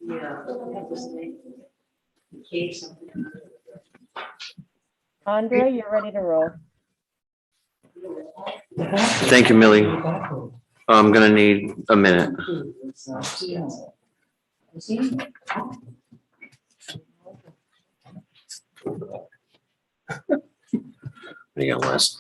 Yeah, that was me. Keep something. Andrea, you're ready to roll. Thank you, Millie. I'm gonna need a minute. What do you got, Wes?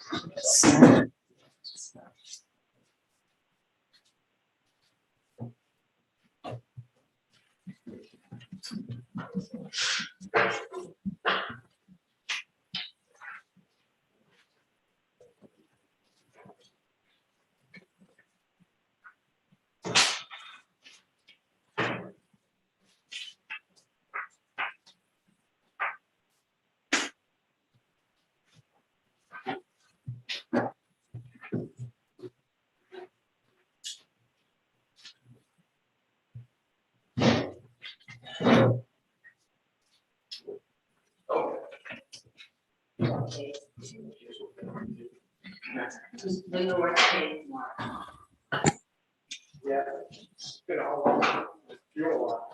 When the work came, Yeah. Good, I'll fuel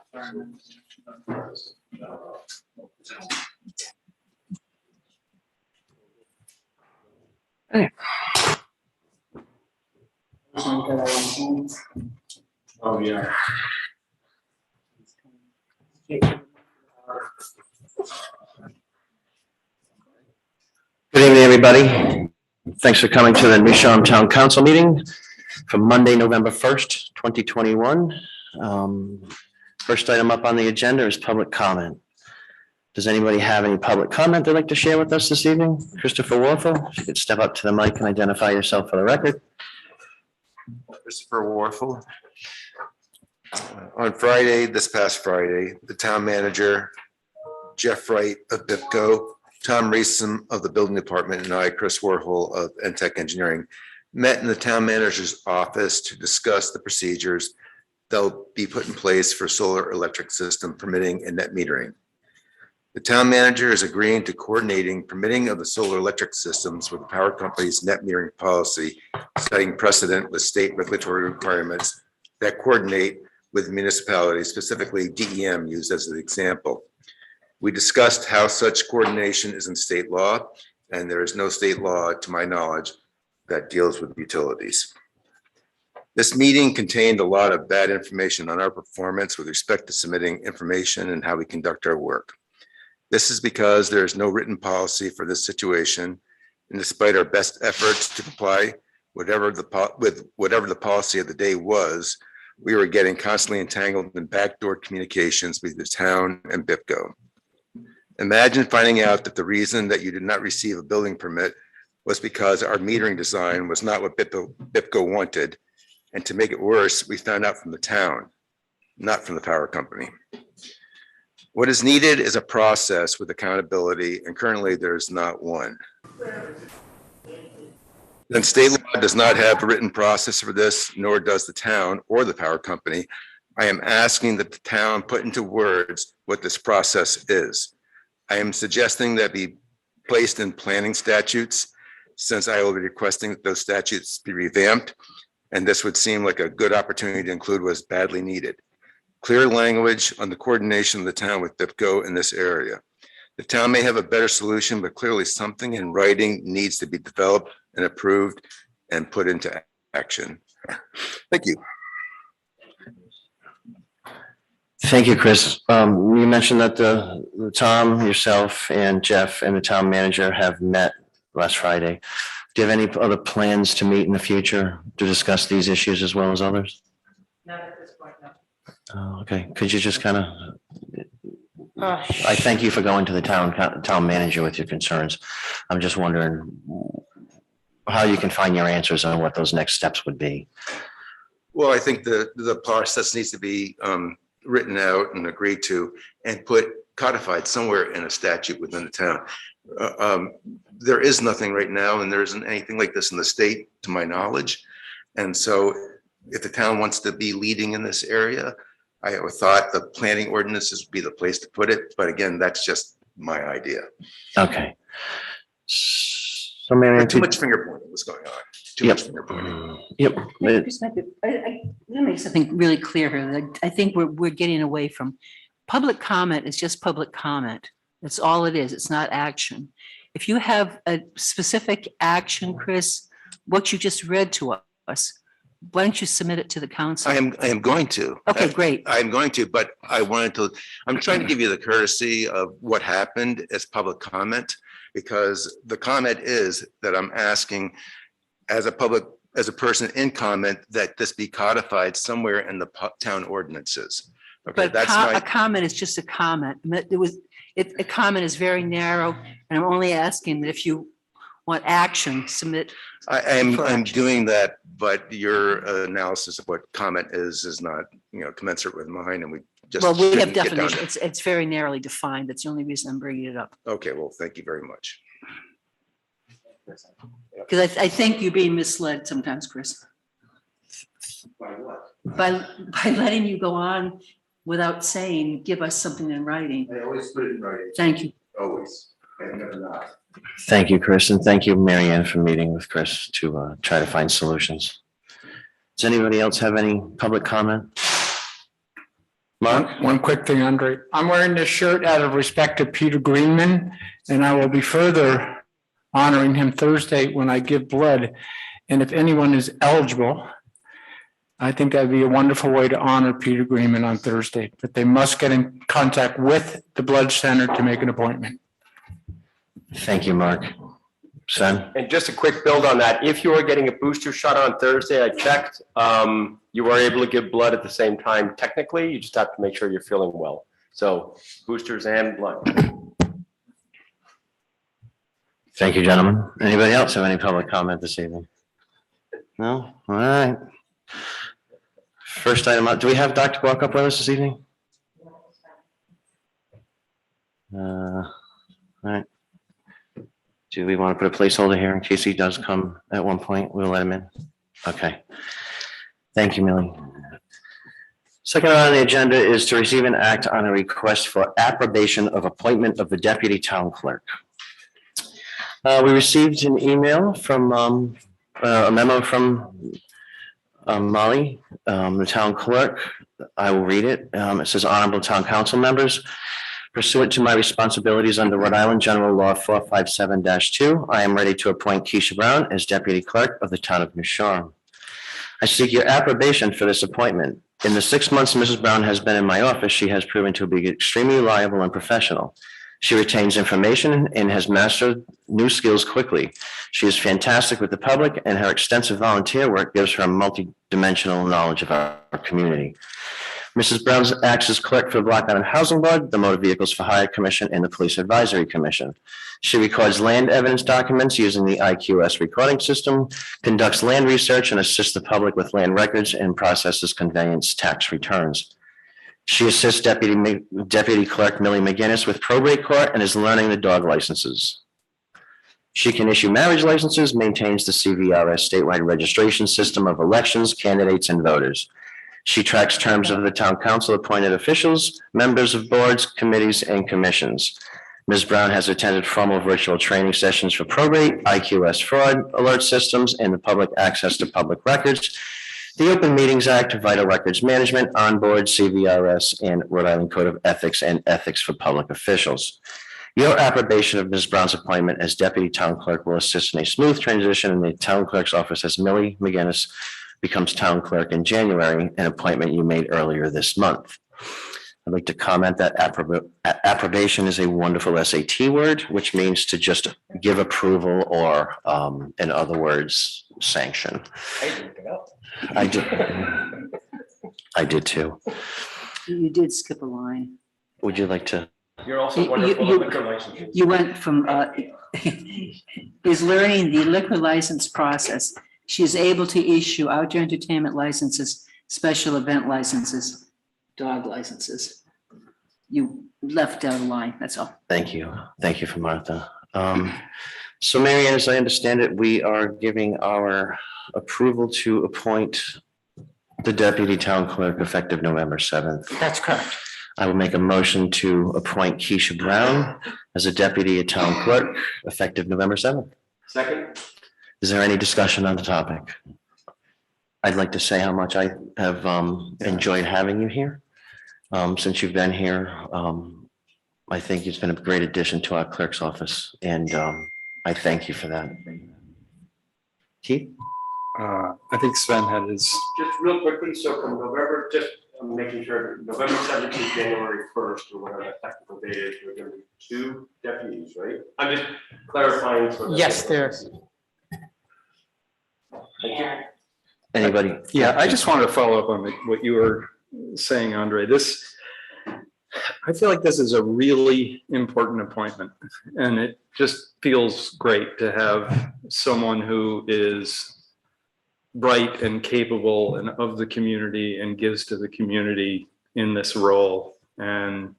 Oh, yeah. Good evening, everybody. Thanks for coming to the New Salem Town Council meeting for Monday, November 1st, 2021. First item up on the agenda is public comment. Does anybody have any public comment they'd like to share with us this evening? Christopher Warfel, if you could step up to the mic and identify yourself for the record. Christopher Warfel. On Friday, this past Friday, the town manager, Jeff Wright of BIPCO, Tom Reeson of the building department, and I, Chris Warfel of NTech Engineering, met in the town manager's office to discuss the procedures that'll be put in place for solar electric system permitting and net metering. The town manager is agreeing to coordinating permitting of the solar electric systems with the power company's net metering policy, setting precedent with state regulatory requirements that coordinate with municipalities, specifically DEM used as an example. We discussed how such coordination is in state law, and there is no state law, to my knowledge, that deals with utilities. This meeting contained a lot of bad information on our performance with respect to submitting information and how we conduct our work. This is because there is no written policy for this situation, and despite our best efforts to comply with whatever the policy of the day was, we were getting constantly entangled in backdoor communications with the town and BIPCO. Imagine finding out that the reason that you did not receive a building permit was because our metering design was not what BIPCO wanted. And to make it worse, we found out from the town, not from the power company. What is needed is a process with accountability, and currently there's not one. Then state law does not have a written process for this, nor does the town or the power company. I am asking that the town put into words what this process is. I am suggesting that be placed in planning statutes, since I will be requesting that those statutes be revamped, and this would seem like a good opportunity to include what is badly needed. Clear language on the coordination of the town with BIPCO in this area. The town may have a better solution, but clearly something in writing needs to be developed and approved and put into action. Thank you. Thank you, Chris. You mentioned that Tom, yourself, and Jeff and the town manager have met last Friday. Do you have any other plans to meet in the future to discuss these issues as well as others? not at this point, no. Oh, okay. Could you just kind of, I thank you for going to the town manager with your concerns. I'm just wondering how you can find your answers on what those next steps would be. Well, I think the process needs to be written out and agreed to and codified somewhere in a statute within the town. There is nothing right now, and there isn't anything like this in the state, to my knowledge. And so if the town wants to be leading in this area, I have thought the planning ordinances would be the place to put it. But again, that's just my idea. Okay. So Marianne, Too much finger pointing was going on. too Yep. much finger-pointing. Yep. Let me make something really clear here. I think we're getting away from, public comment is just public comment. That's all it is. It's not action. If you have a specific action, Chris, what you just read to us, why don't you submit it to the council? I am going to. Okay, great. I'm going to, but I'm trying to give you the courtesy of what happened as public comment, because the comment is that I'm asking as a person in comment that this be codified somewhere in the town ordinances. Okay, But that's a comment is just a comment. A comment is very narrow, and I'm only asking that if you want action, submit. I'm Correct. doing that, but your analysis of what comment is not, commensurate with mine, and we just. Well, we have shouldn't get down definitions. It's very narrowly defined. That's the only reason I'm bringing it up. there. Okay, well, thank you very much. Because I think you're being misled sometimes, Chris, By what? by letting you go on without saying, give us something in writing. I always put it in writing, Thank you. always. I never not. Thank you, Chris, and thank you, Mary Ann, for meeting with Chris to try to find solutions. Does anybody else have any public comment? Mark? One quick thing, Andre. I'm wearing this shirt out of respect to Peter Greenman, and I will be further honoring him Thursday when I give blood. And if anyone is eligible, I think that'd be a wonderful way to honor Peter Greenman on Thursday, but they must get in contact with the blood center to make an appointment. Thank you, Mark. Sen? And just a quick build on that, if you are getting a booster shot on Thursday, I checked, you are able to give blood at the same time technically, you just have to make sure you're feeling well. So boosters and blood. Thank you, gentlemen. Anybody else have any public comment this evening? No? All right. First item up, do we have Dr. Walk up with us this evening? All right. Do we want to put a placeholder here in case he does come at one point? We'll let him in. Okay. Thank you, Millie. Second on the agenda is to receive and act on a request for approbation of appointment of the deputy town clerk. We received an email from a memo from Molly, the town clerk. I will read it. It says, honorable town council members, pursuant to my responsibilities under Rhode Island General Law 457-2, I am ready to appoint Keisha Brown as deputy clerk of the town of New Shore. I seek your approbation for this appointment. In the 6 months Mrs. Brown has been in my office, she has proven to be extremely reliable and professional. She retains information and has mastered new skills quickly. She is fantastic with the public, and her extensive volunteer work gives her a multi-dimensional knowledge of our community. Mrs. Brown acts as clerk for the Block Island Housing Board, the Motor Vehicles for Hire Commission, and the Police Advisory Commission. She records land evidence documents using the IQS recording system, conducts land research, and assists the public with land records and processes conveyance tax returns. She assists Deputy Clerk Millie McGinnis with probate court and is learning the dog licenses. She can issue marriage licenses, maintains the CVRS statewide registration system of elections, candidates, and voters. She tracks terms of the town council appointed officials, members of boards, committees, and commissions. Ms. Brown has attended formal virtual training sessions for probate, IQS fraud alert systems, and the public access to public records, the Open Meetings Act, Vital Records Management, On Board, CVRS, and Rhode Island Code of Ethics and Ethics for Public Officials. Your approbation of Ms. Brown's appointment as deputy town clerk will assist in a smooth transition in the town clerk's office as Millie McGinnis becomes town clerk in January, an appointment you made earlier this month. I'd like to comment that approbation is a wonderful SAT word, which means to just give approval or, in other words, sanction. I did too. You did skip a line. Would you like to? You're also You- wonderful you- at liquor licenses. You went from, is learning the liquor license process. She is able to issue outdoor entertainment licenses, special event licenses, dog licenses. You left out a line, that's all. Thank you. Thank you for Martha. So Mary Ann, as I understand it, we are giving our approval to appoint the deputy town clerk effective November 7th. That's correct. I will make a motion to appoint Keisha Brown as a deputy town clerk effective November 7th. Second, Is there any discussion on the topic? I'd like to say how much I have enjoyed having you here. Since you've been here, I think it's been a great addition to our clerk's office, and I thank you for that. Keith? I think Sven had his, Just real quickly, so from November, just I'm making sure, November 17th, January 1st, or whatever that technical date is, we're going to be 2 deputies, right? I'm just clarifying. so that- Yes, there. Thank you. Anybody? yeah, I just wanted to follow up on what you were saying, Andre. I feel like this is a really important appointment, and it just feels great to have someone who is bright and capable and of the community and gives to the community in this role. And,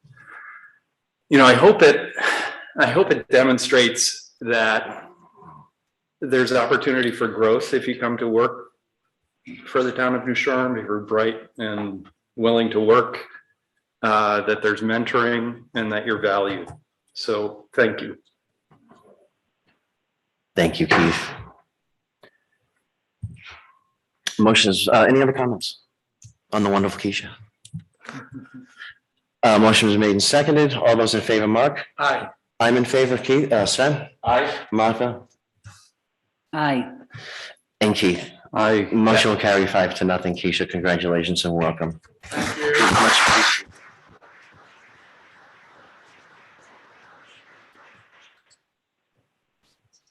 I hope it demonstrates that there's opportunity for growth if you come to work for the town of New Shoreham, if you're bright and willing to work, that there's mentoring and that you're valued. So thank you. Thank you, Keith. Motions, any other comments on the wonderful Keisha? Motion was made and seconded. All those in favor, Mark? Aye. I'm in favor, Keith, Sven, Aye. Martha, Aye. and Keith. Motion will carry 5-0. Keisha, congratulations and welcome. Thank you. Much appreciated.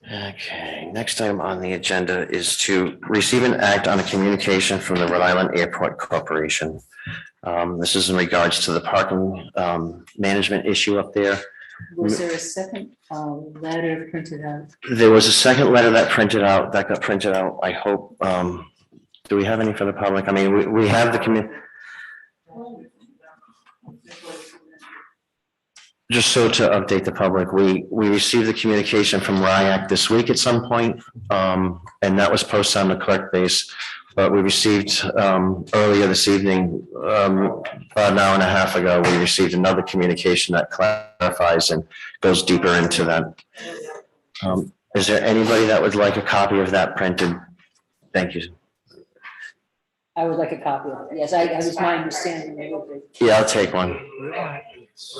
Okay, next item on the agenda is to receive and act on a communication from the Rhode Island Airport Corporation. This is in regards to the parking management issue up there. Was there a second letter printed out? There was a second letter that got printed out. I hope, do we have any for the public? I mean, we have the just so to update the public, we received the communication from RIAC this week at some point, and that was posted on the clerk base. But we received earlier this evening, about an hour and a half ago, we received another communication that clarifies and goes deeper into that. Is there anybody that would like a copy of that printed? Thank you. I would like a copy of it. Yes, I was my understanding. It would be. Yeah, I'll take one. Yes.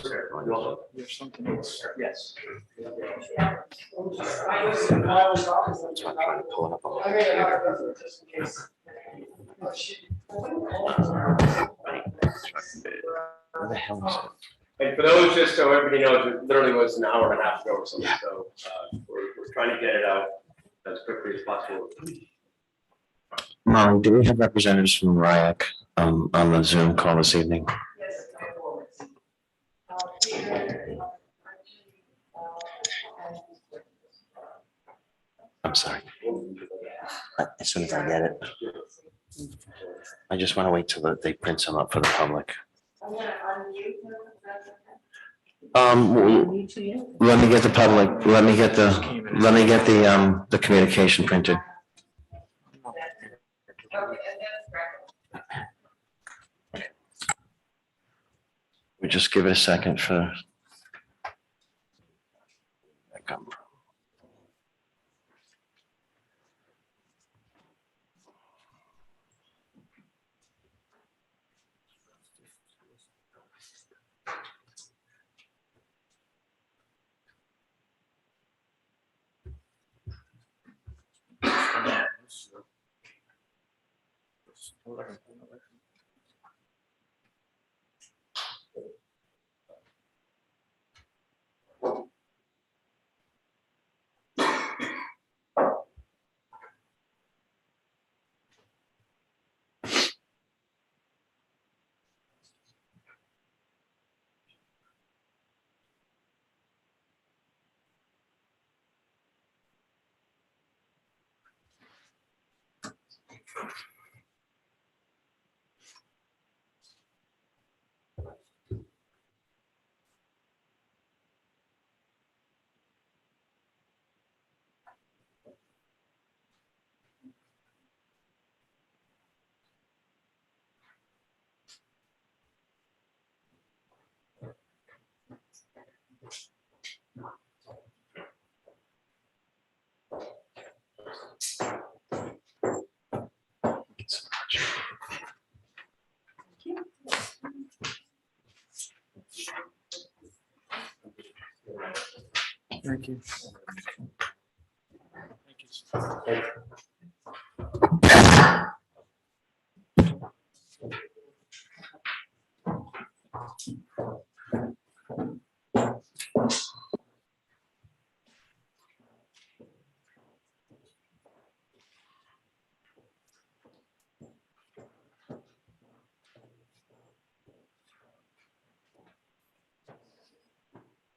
Where the hell is it? And for those, just so everybody knows, it literally was an hour and a half ago or something, so we're trying to get it out as quickly as possible. Molly, do we have representatives from RIAC on the Zoom call this evening? I'm sorry. As soon as I get it. I just want to wait till they print some up for the public. Let me get the public, let me get the communication printed. We just give it a second for. Thank you.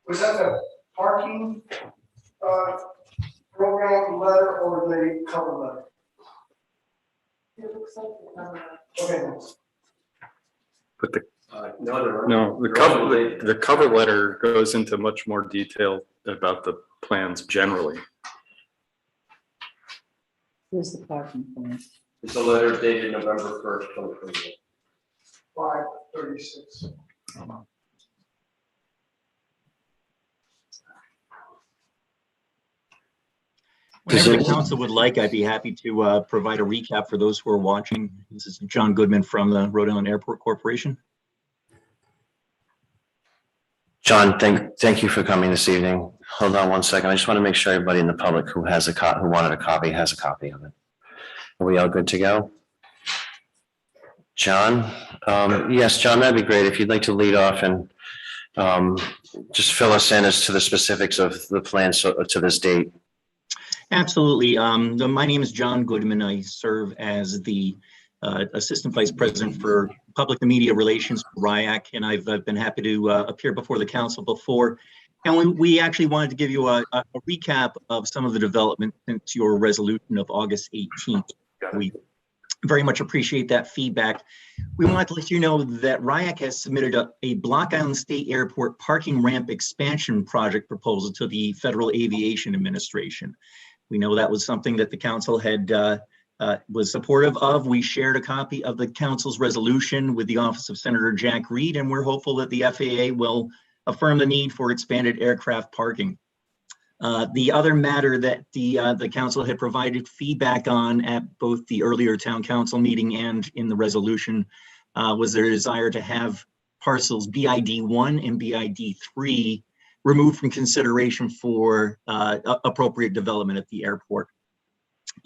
Was that the parking program letter or the cover letter? It looks like the cover. Okay. But the, No, no, the cover letter goes into much more detail about the plans generally. Here's the parking plan. It's a letter dated November 1st, 2021. 536. Whenever the it- council would like, I'd be happy to provide a recap for those who are watching. This is John Goodman from the Rhode Island Airport Corporation. John, thank you for coming this evening. Hold on one second. I just want to make sure everybody in the public who has who wanted a copy has a copy of it. Are we all good to go? John? Yes, John, that'd be great if you'd like to lead off and just fill us in as to the specifics of the plan to this date. Absolutely. My name is John Goodman. I serve as the Assistant Vice President for Public and Media Relations for RIAC, and I've been happy to appear before the council before. And we actually wanted to give you a recap of some of the development since your resolution of August 18th. We very much appreciate that feedback. We want to let you know that RIAC has submitted a Block Island State Airport parking ramp expansion project proposal to the Federal Aviation Administration. We know that was something that the council had was supportive of. We shared a copy of the council's resolution with the office of Senator Jack Reed, and we're hopeful that the FAA will affirm the need for expanded aircraft parking. The other matter that the council had provided feedback on at both the earlier town council meeting and in the resolution was their desire to have parcels BID1 and BID3 removed from consideration for appropriate development at the airport.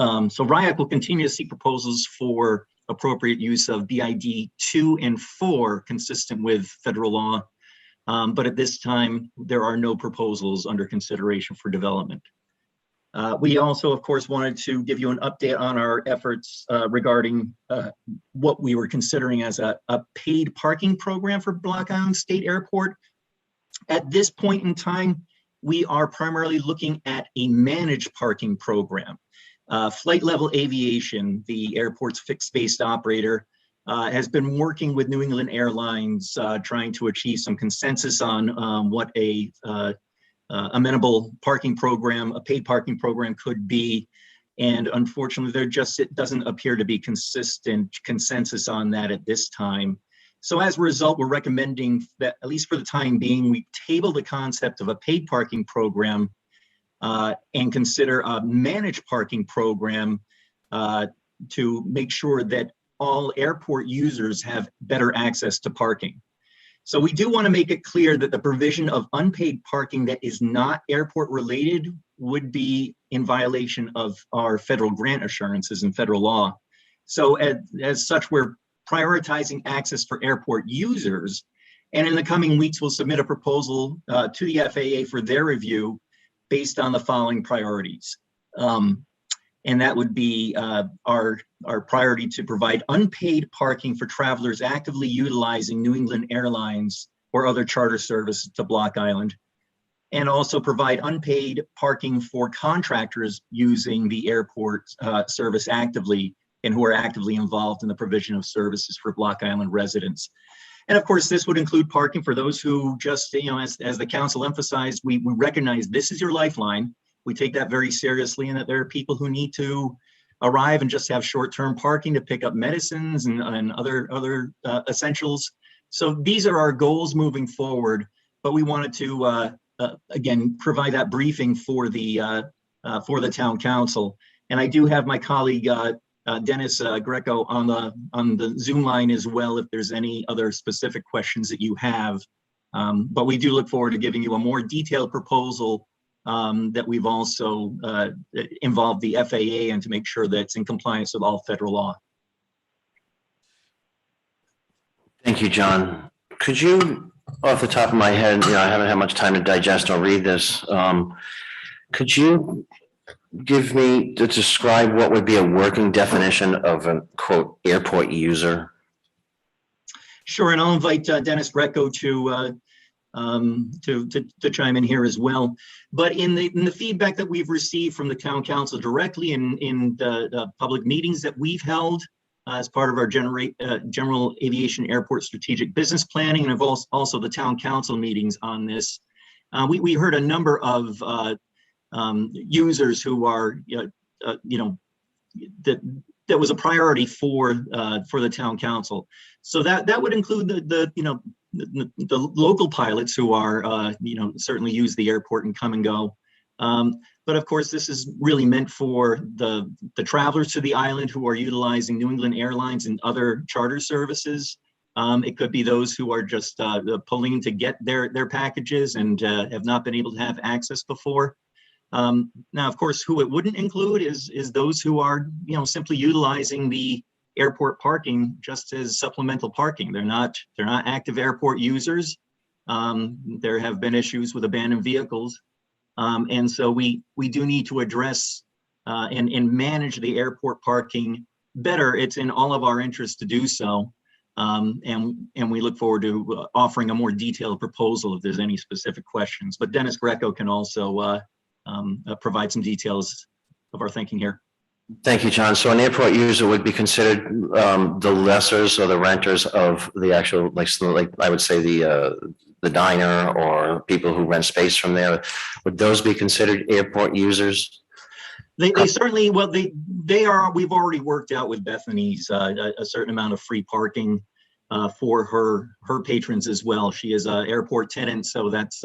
So RIAC will continue to seek proposals for appropriate use of BID 2 and 4 consistent with federal law. But at this time, there are no proposals under consideration for development. We also, of course, wanted to give you an update on our efforts regarding what we were considering as a paid parking program for Block Island State Airport. At this point in time, we are primarily looking at a managed parking program. Flight Level Aviation, the airport's fixed-based operator, has been working with New England Airlines, trying to achieve some consensus on what a amenable parking program, a paid parking program could be. And unfortunately, it doesn't appear to be consistent consensus on that at this time. So as a result, we're recommending that, at least for the time being, we table the concept of a paid parking program and consider a managed parking program to make sure that all airport users have better access to parking. So we do want to make it clear that the provision of unpaid parking that is not airport related would be in violation of our federal grant assurances and federal law. So as such, we're prioritizing access for airport users. And in the coming weeks, we'll submit a proposal to the FAA for their review based on the following priorities. And that would be our priority to provide unpaid parking for travelers actively utilizing New England Airlines or other charter services to Block Island, and also provide unpaid parking for contractors using the airport service actively and who are actively involved in the provision of services for Block Island residents. And of course, this would include parking for those who just, as the council emphasized, we recognize this is your lifeline. We take that very seriously, and that there are people who need to arrive and just have short-term parking to pick up medicines and other essentials. So these are our goals moving forward, but we wanted to, again, provide that briefing for the town council. And I do have my colleague, Dennis Greco on the Zoom line as well, if there's any other specific questions that you have. But we do look forward to giving you a more detailed proposal that we've also involved the FAA and to make sure that it's in compliance with all federal law. Thank you, John. Could you, off the top of my head, I haven't had much time to digest or read this. Could you give me to describe what would be a working definition of a quote airport user? Sure, and I'll invite Dennis Greco to chime in here as well. But in the feedback that we've received from the town council directly in the public meetings that we've held as part of our general aviation airport strategic business planning, and also the town council meetings on this, we heard a number of users who are, that was a priority for the town council. So that would include the local pilots who are, certainly use the airport and come and go. But of course, this is really meant for the travelers to the island who are utilizing New England Airlines and other charter services. It could be those who are just pulling to get their packages and have not been able to have access before. Now, of course, who it wouldn't include is those who are, simply utilizing the airport parking just as supplemental parking. They're not active airport users. There have been issues with abandoned vehicles. And so we do need to address and manage the airport parking better. It's in all of our interests to do so. And we look forward to offering a more detailed proposal if there's any specific questions. But Dennis Greco can also provide some details of our thinking here. Thank you, John. So an airport user would be considered the lessors or the renters of the actual, like I would say the diner or people who rent space from there. Would those be considered airport users? They certainly, well, they are. We've already worked out with Bethany's a certain amount of free parking for her patrons as well. She is an airport tenant, so that's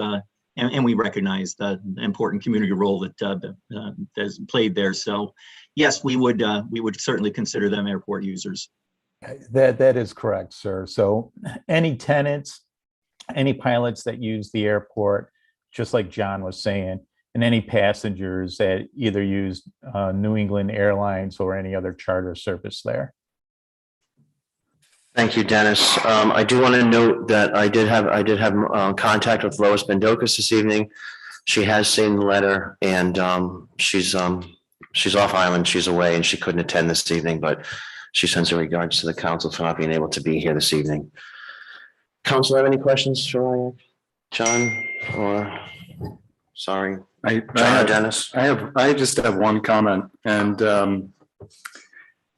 and we recognize the important community role that has played there. So yes, we would certainly consider them airport users. That is correct, sir. So any tenants, any pilots that use the airport, just like John was saying, and any passengers that either use New England Airlines or any other charter service there. Thank you, Dennis. I do want to note that I did have contact with Lois Bendokas this evening. She has seen the letter, and she's off island. She's away, and she couldn't attend this evening. But she sends her regards to the council for not being able to be here this evening. Council, have any questions for John? Or sorry, John or Dennis? I just have one comment, and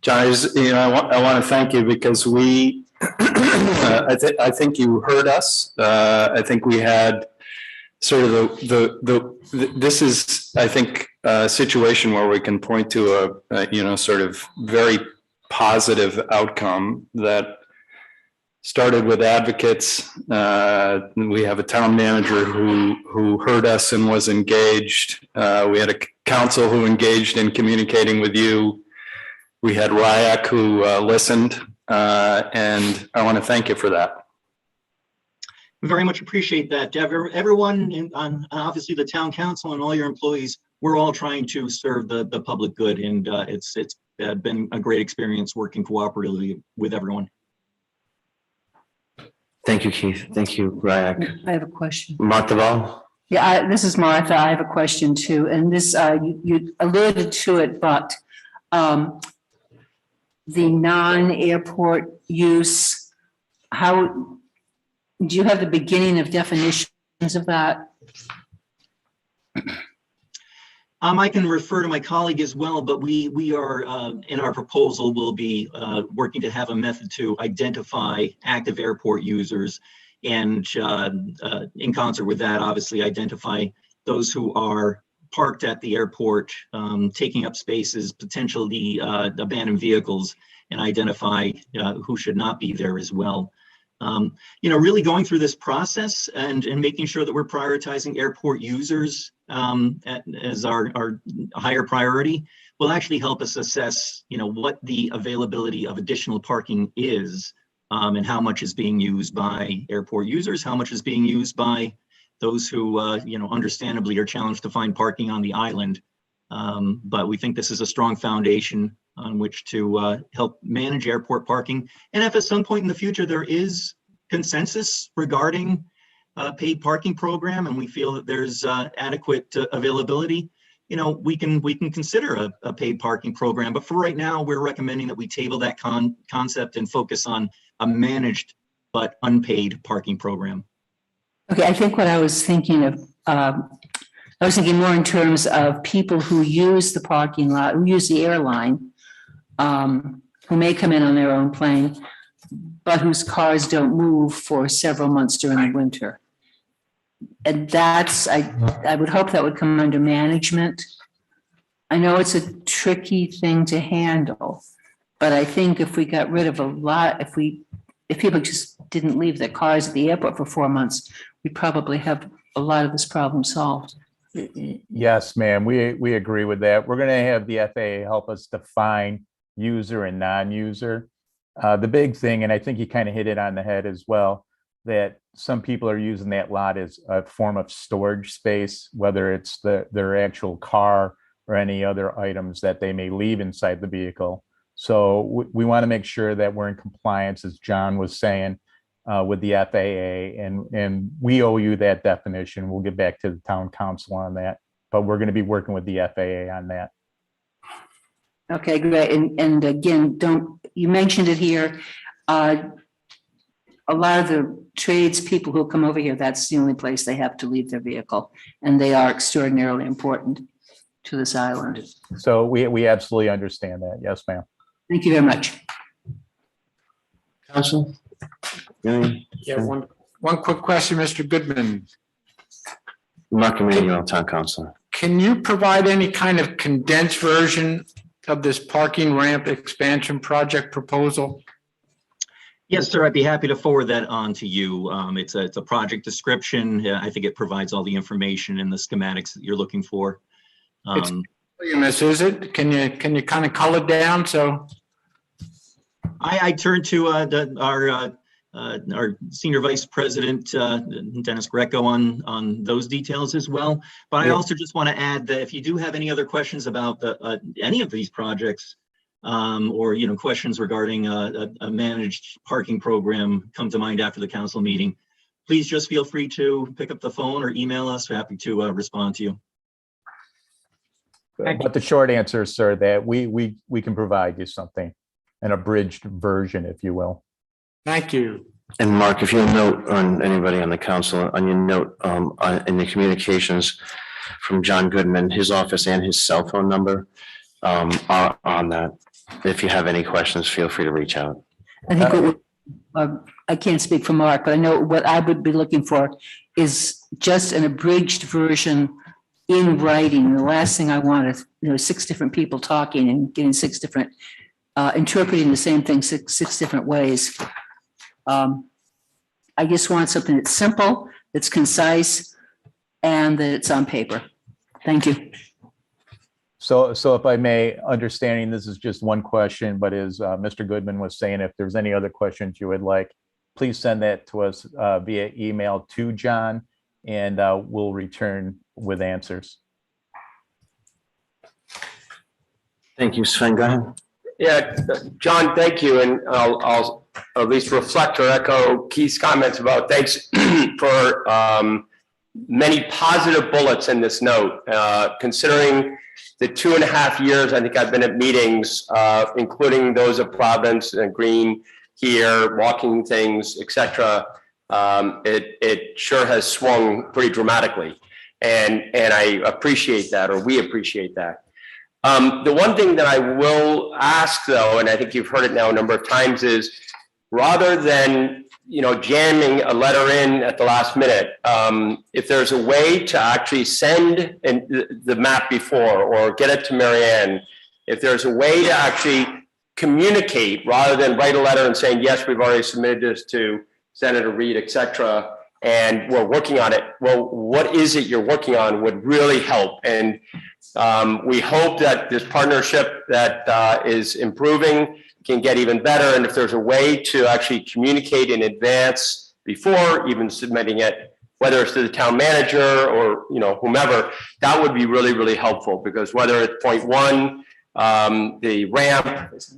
John, I want to thank you because we, I think you heard us. I think we had sort of this is, I think, a situation where we can point to a sort of very positive outcome that started with advocates. We have a town manager who heard us and was engaged. We had a council who engaged in communicating with you. We had RIAC who listened, and I want to thank you for that. Very much appreciate that. Everyone, obviously the town council and all your employees, we're all trying to serve the public good, and it's been a great experience working cooperatively with everyone. Thank you, Keith. Thank you, RIAC. I have a question. Martha. Yeah, this is Martha. I have a question too. And this, you alluded to it, but the non-airport use, how, do you have the beginning of definitions of that? I can refer to my colleague as well, but we are in our proposal, we'll be working to have a method to identify active airport users, and in concert with that, obviously identify those who are parked at the airport, taking up spaces, potentially abandoned vehicles, and identify who should not be there as well. Really going through this process and making sure that we're prioritizing airport users as our higher priority will actually help us assess, what the availability of additional parking is, and how much is being used by airport users, how much is being used by those who, understandably are challenged to find parking on the island. But we think this is a strong foundation on which to help manage airport parking. And if at some point in the future there is consensus regarding a paid parking program, and we feel that there's adequate availability, we can consider a paid parking program. But for right now, we're recommending that we table that concept and focus on a managed but unpaid parking program. Okay, I think what I was thinking of, I was thinking more in terms of people who use the parking lot, who use the airline, who may come in on their own plane, but whose cars don't move for several months during the winter. And that's, I would hope that would come under management. I know it's a tricky thing to handle, but I think if we got rid of a lot, if people just didn't leave their cars at the airport for 4 months, we'd probably have a lot of this problem solved. Yes, ma'am, we agree with that. We're going to have the FAA help us define user and non-user. The big thing, and I think you kind of hit it on the head as well, that some people are using that lot as a form of storage space, whether it's their actual car or any other items that they may leave inside the vehicle. So we want to make sure that we're in compliance, as John was saying, with the FAA, and we owe you that definition. We'll get back to the town council on that, but we're going to be working with the FAA on that. Okay, great. And again, you mentioned it here. A lot of the tradespeople who come over here, that's the only place they have to leave their vehicle. And they are extraordinarily important to this island. So we absolutely understand that. Yes, ma'am. Thank you very much. Council? Yeah, one quick question, Mr. Goodman. Not committing your own town council. Can you provide any kind of condensed version of this parking ramp expansion project proposal? Yes, sir. I'd be happy to forward that on to you. It's a project description. I think it provides all the information and the schematics that you're looking for. Is it? Can you kind of cull it down? So I turn to our senior vice president, Dennis Greco, on those details as well. But I also just want to add that if you do have any other questions about any of these projects, or questions regarding a managed parking program come to mind after the council meeting, please just feel free to pick up the phone or email us. We're happy to respond to you. But the short answer is, sir, that we can provide you something, an abridged version, if you will. Thank you. And Mark, if you'll note on anybody on the council, on your note in the communications from John Goodman, his office and his cell phone number are on that. If you have any questions, feel free to reach out. I think I can't speak for Mark, but I know what I would be looking for is just an abridged version in writing. The last thing I want is 6 different people talking and getting 6 different interpreting the same thing 6 different ways. I just want something that's simple, that's concise, and that it's on paper. Thank you. So if I may, understanding this is just one question, but as Mr. Goodman was saying, if there's any other questions you would like, please send that to us via email to John, and we'll return with answers. Thank you, Sven. Go ahead. Yeah, John, thank you. And I'll at least reflect or echo Keith's comments about thanks for many positive bullets in this note, considering the 2.5 years I think I've been at meetings, including those of Providence and Green here, walking things, etc. It sure has swung pretty dramatically, and I appreciate that, or we appreciate that. The one thing that I will ask, though, and I think you've heard it now a number of times, is rather than jamming a letter in at the last minute, if there's a way to actually send the map before or get it to Marianne, if there's a way to actually communicate rather than write a letter and saying, yes, we've already submitted this to Senator Reed, etc., and we're working on it. Well, what is it you're working on would really help. And we hope that this partnership that is improving can get even better. And if there's a way to actually communicate in advance before even submitting it, whether it's to the town manager or, whomever, that would be really, really helpful, because whether it's point one, the ramp,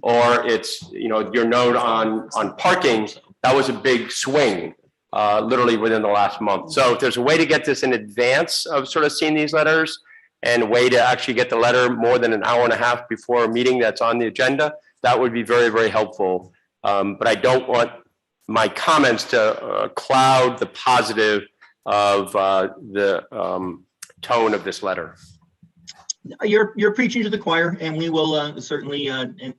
or it's, your note on parking, that was a big swing, literally within the last month. So if there's a way to get this in advance of sort of seeing these letters, and a way to actually get the letter more than an hour and a half before a meeting that's on the agenda, that would be very, very helpful. But I don't want my comments to cloud the positive of the tone of this letter. You're preaching to the choir, and we will certainly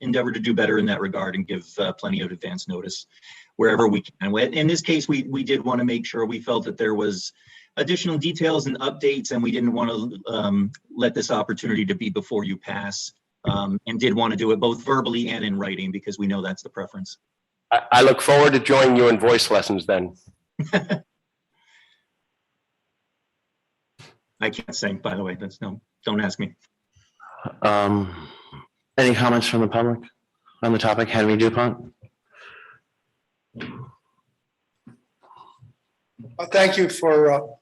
endeavor to do better in that regard and give plenty of advance notice wherever we can. In this case, we did want to make sure we felt that there was additional details and updates, and we didn't want to let this opportunity to be before you pass, and did want to do it both verbally and in writing, because we know that's the preference. I look forward to joining you in voice lessons then. I can't sing, by the way. Don't ask me. Any comments from the public on the topic? Henry Dupont? Thank you for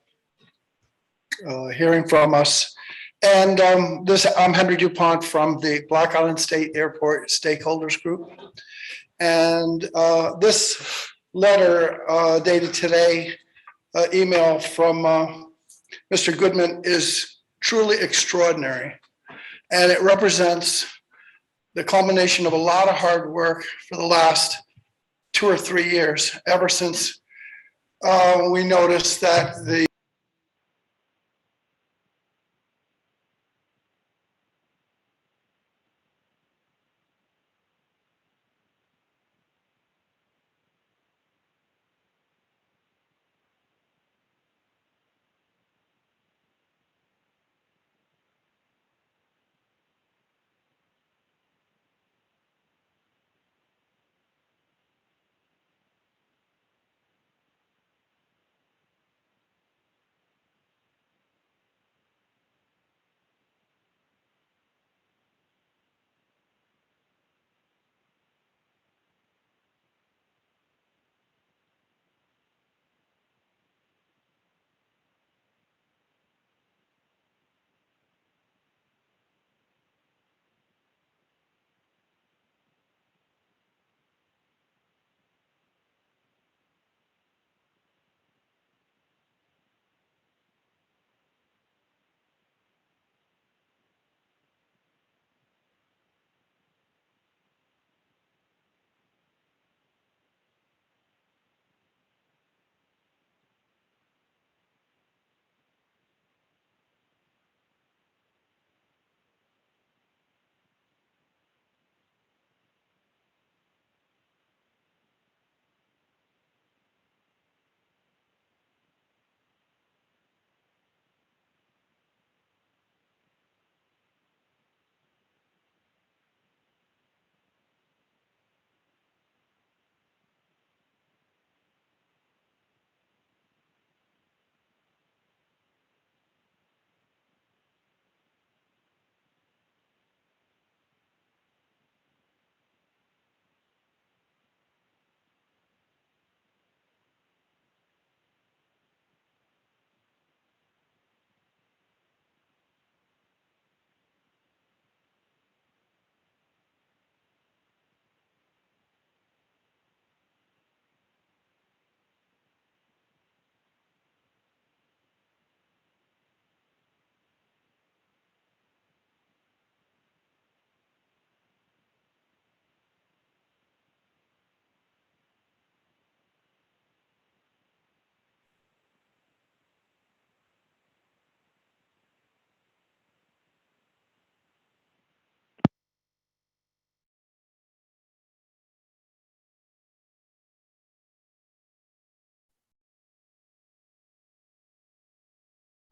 hearing from us. And I'm Henry Dupont from the Black Island State Airport Stakeholders Group. And this letter dated today, email from Mr. Goodman, is truly extraordinary. And it represents the culmination of a lot of hard work for the last 2 or 3 years, ever since we noticed that the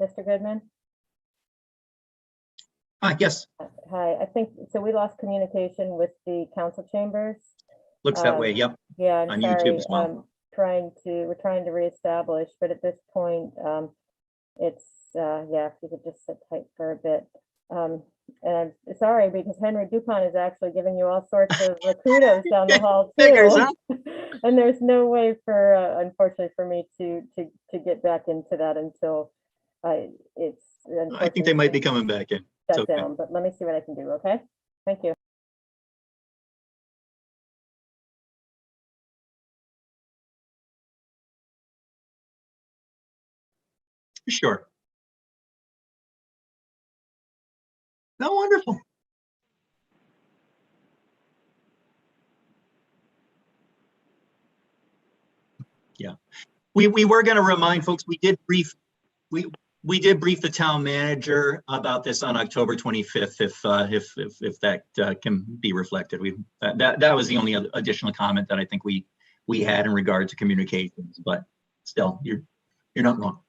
Mr. Goodman? Yes, Hi, I think, so we lost communication with the council chambers. looks that way. Yep. Yeah, I'm On sorry. YouTube as well. We're trying to reestablish, but at this point, it's, yeah, if you could just sit tight for a bit. And I'm sorry, because Henry Dupont is actually giving you all sorts of kudos down the hall Figures, too. huh? And there's no way for, unfortunately for me to get back into that until it's. I think they might be unfortunately coming back in. It's Shut okay. down, but let me see what I can do, okay? Thank you. Sure. No, wonderful. Yeah. We were going to remind folks, we did brief the town manager about this on October 25th, if that can be reflected. That was the only additional comment that I think we had in regard to communications, but still, you're not wrong.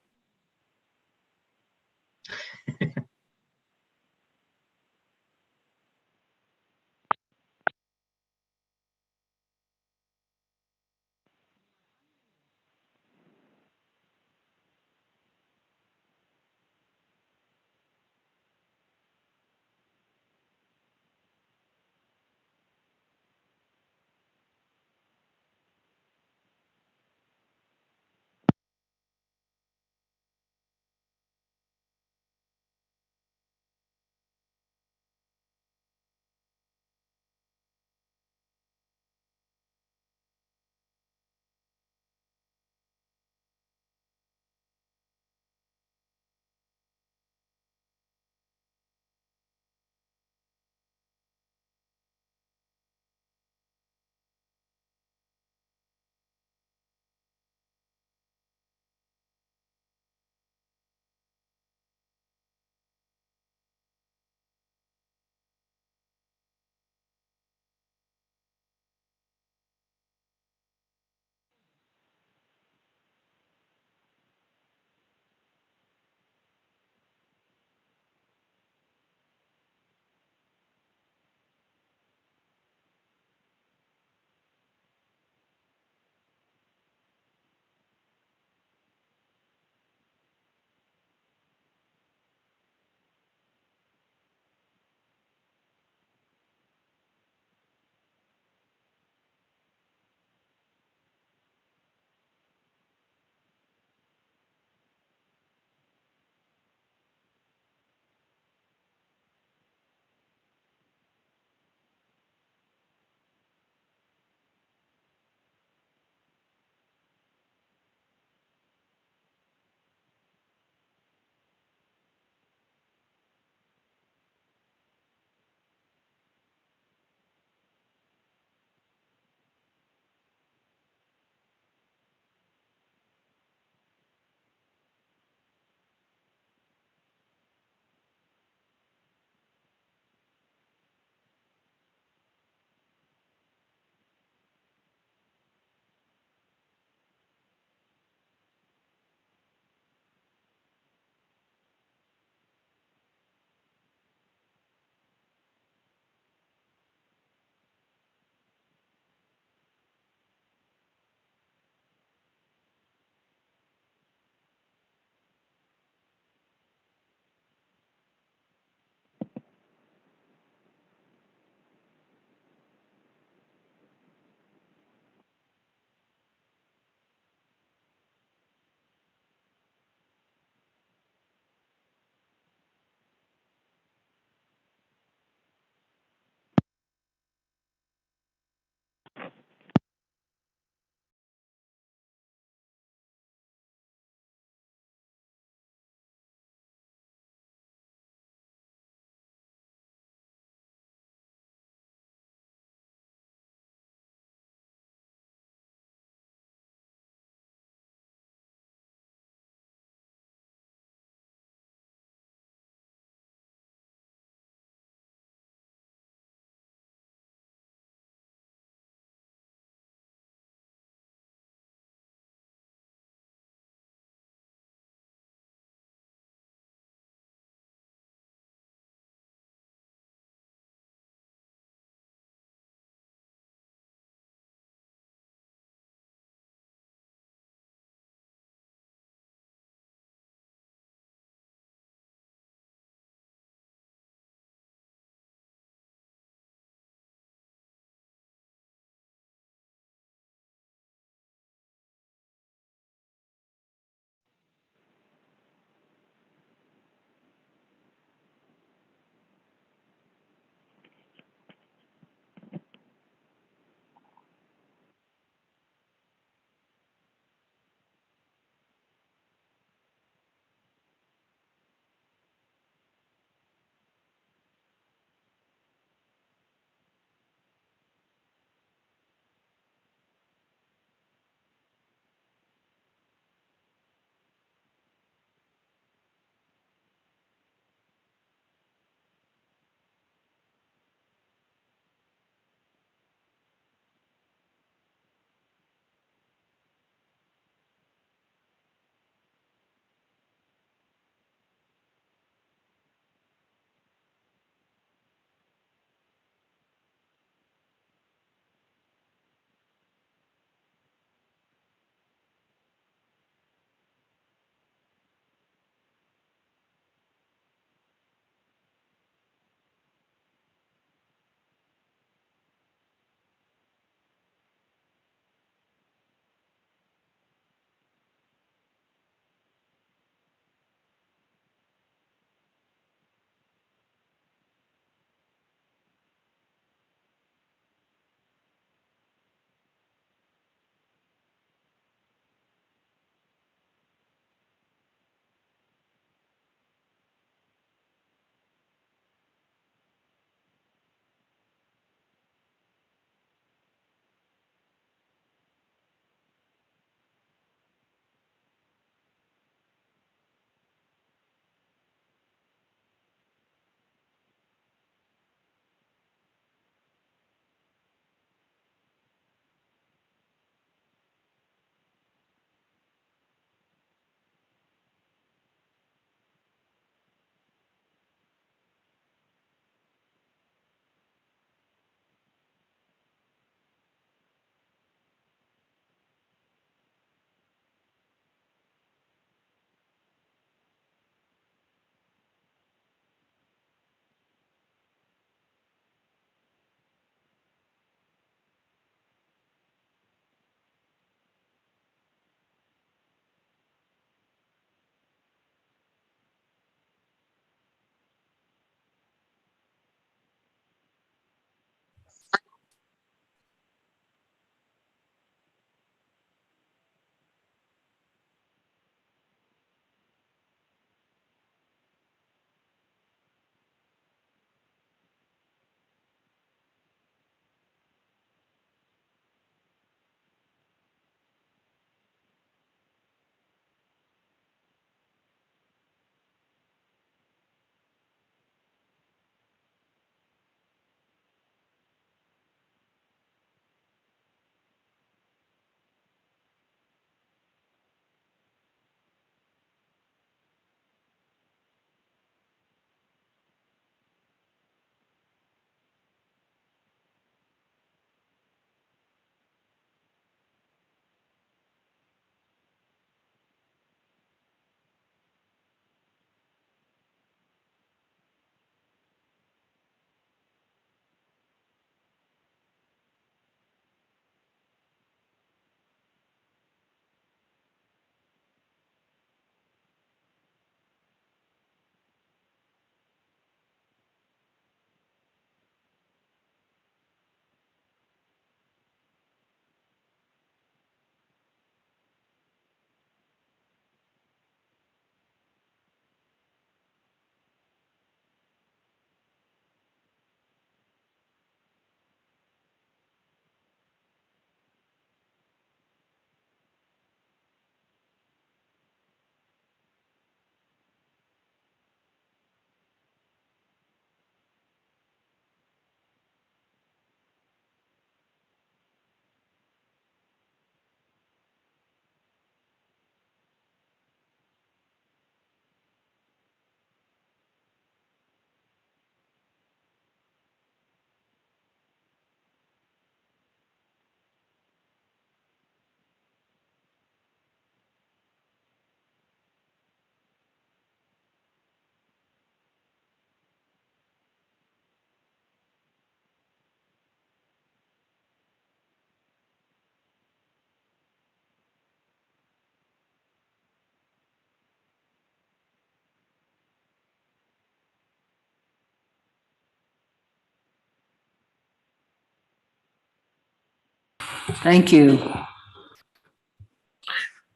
Thank you.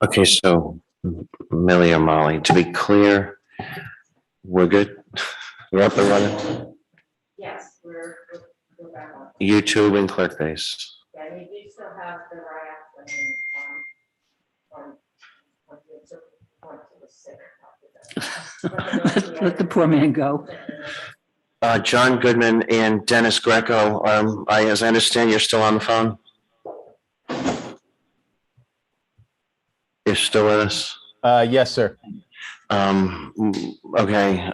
Okay, so Millie or Molly, to be clear, we're good? We're up and running? Yes, we're back on. YouTube and ClickBase. Yeah, we do still have the RIAC on the sick. Let the poor man go. John Goodman and Dennis Greco, as I understand, you're still on the phone? You're still with us? Yes, sir. Okay,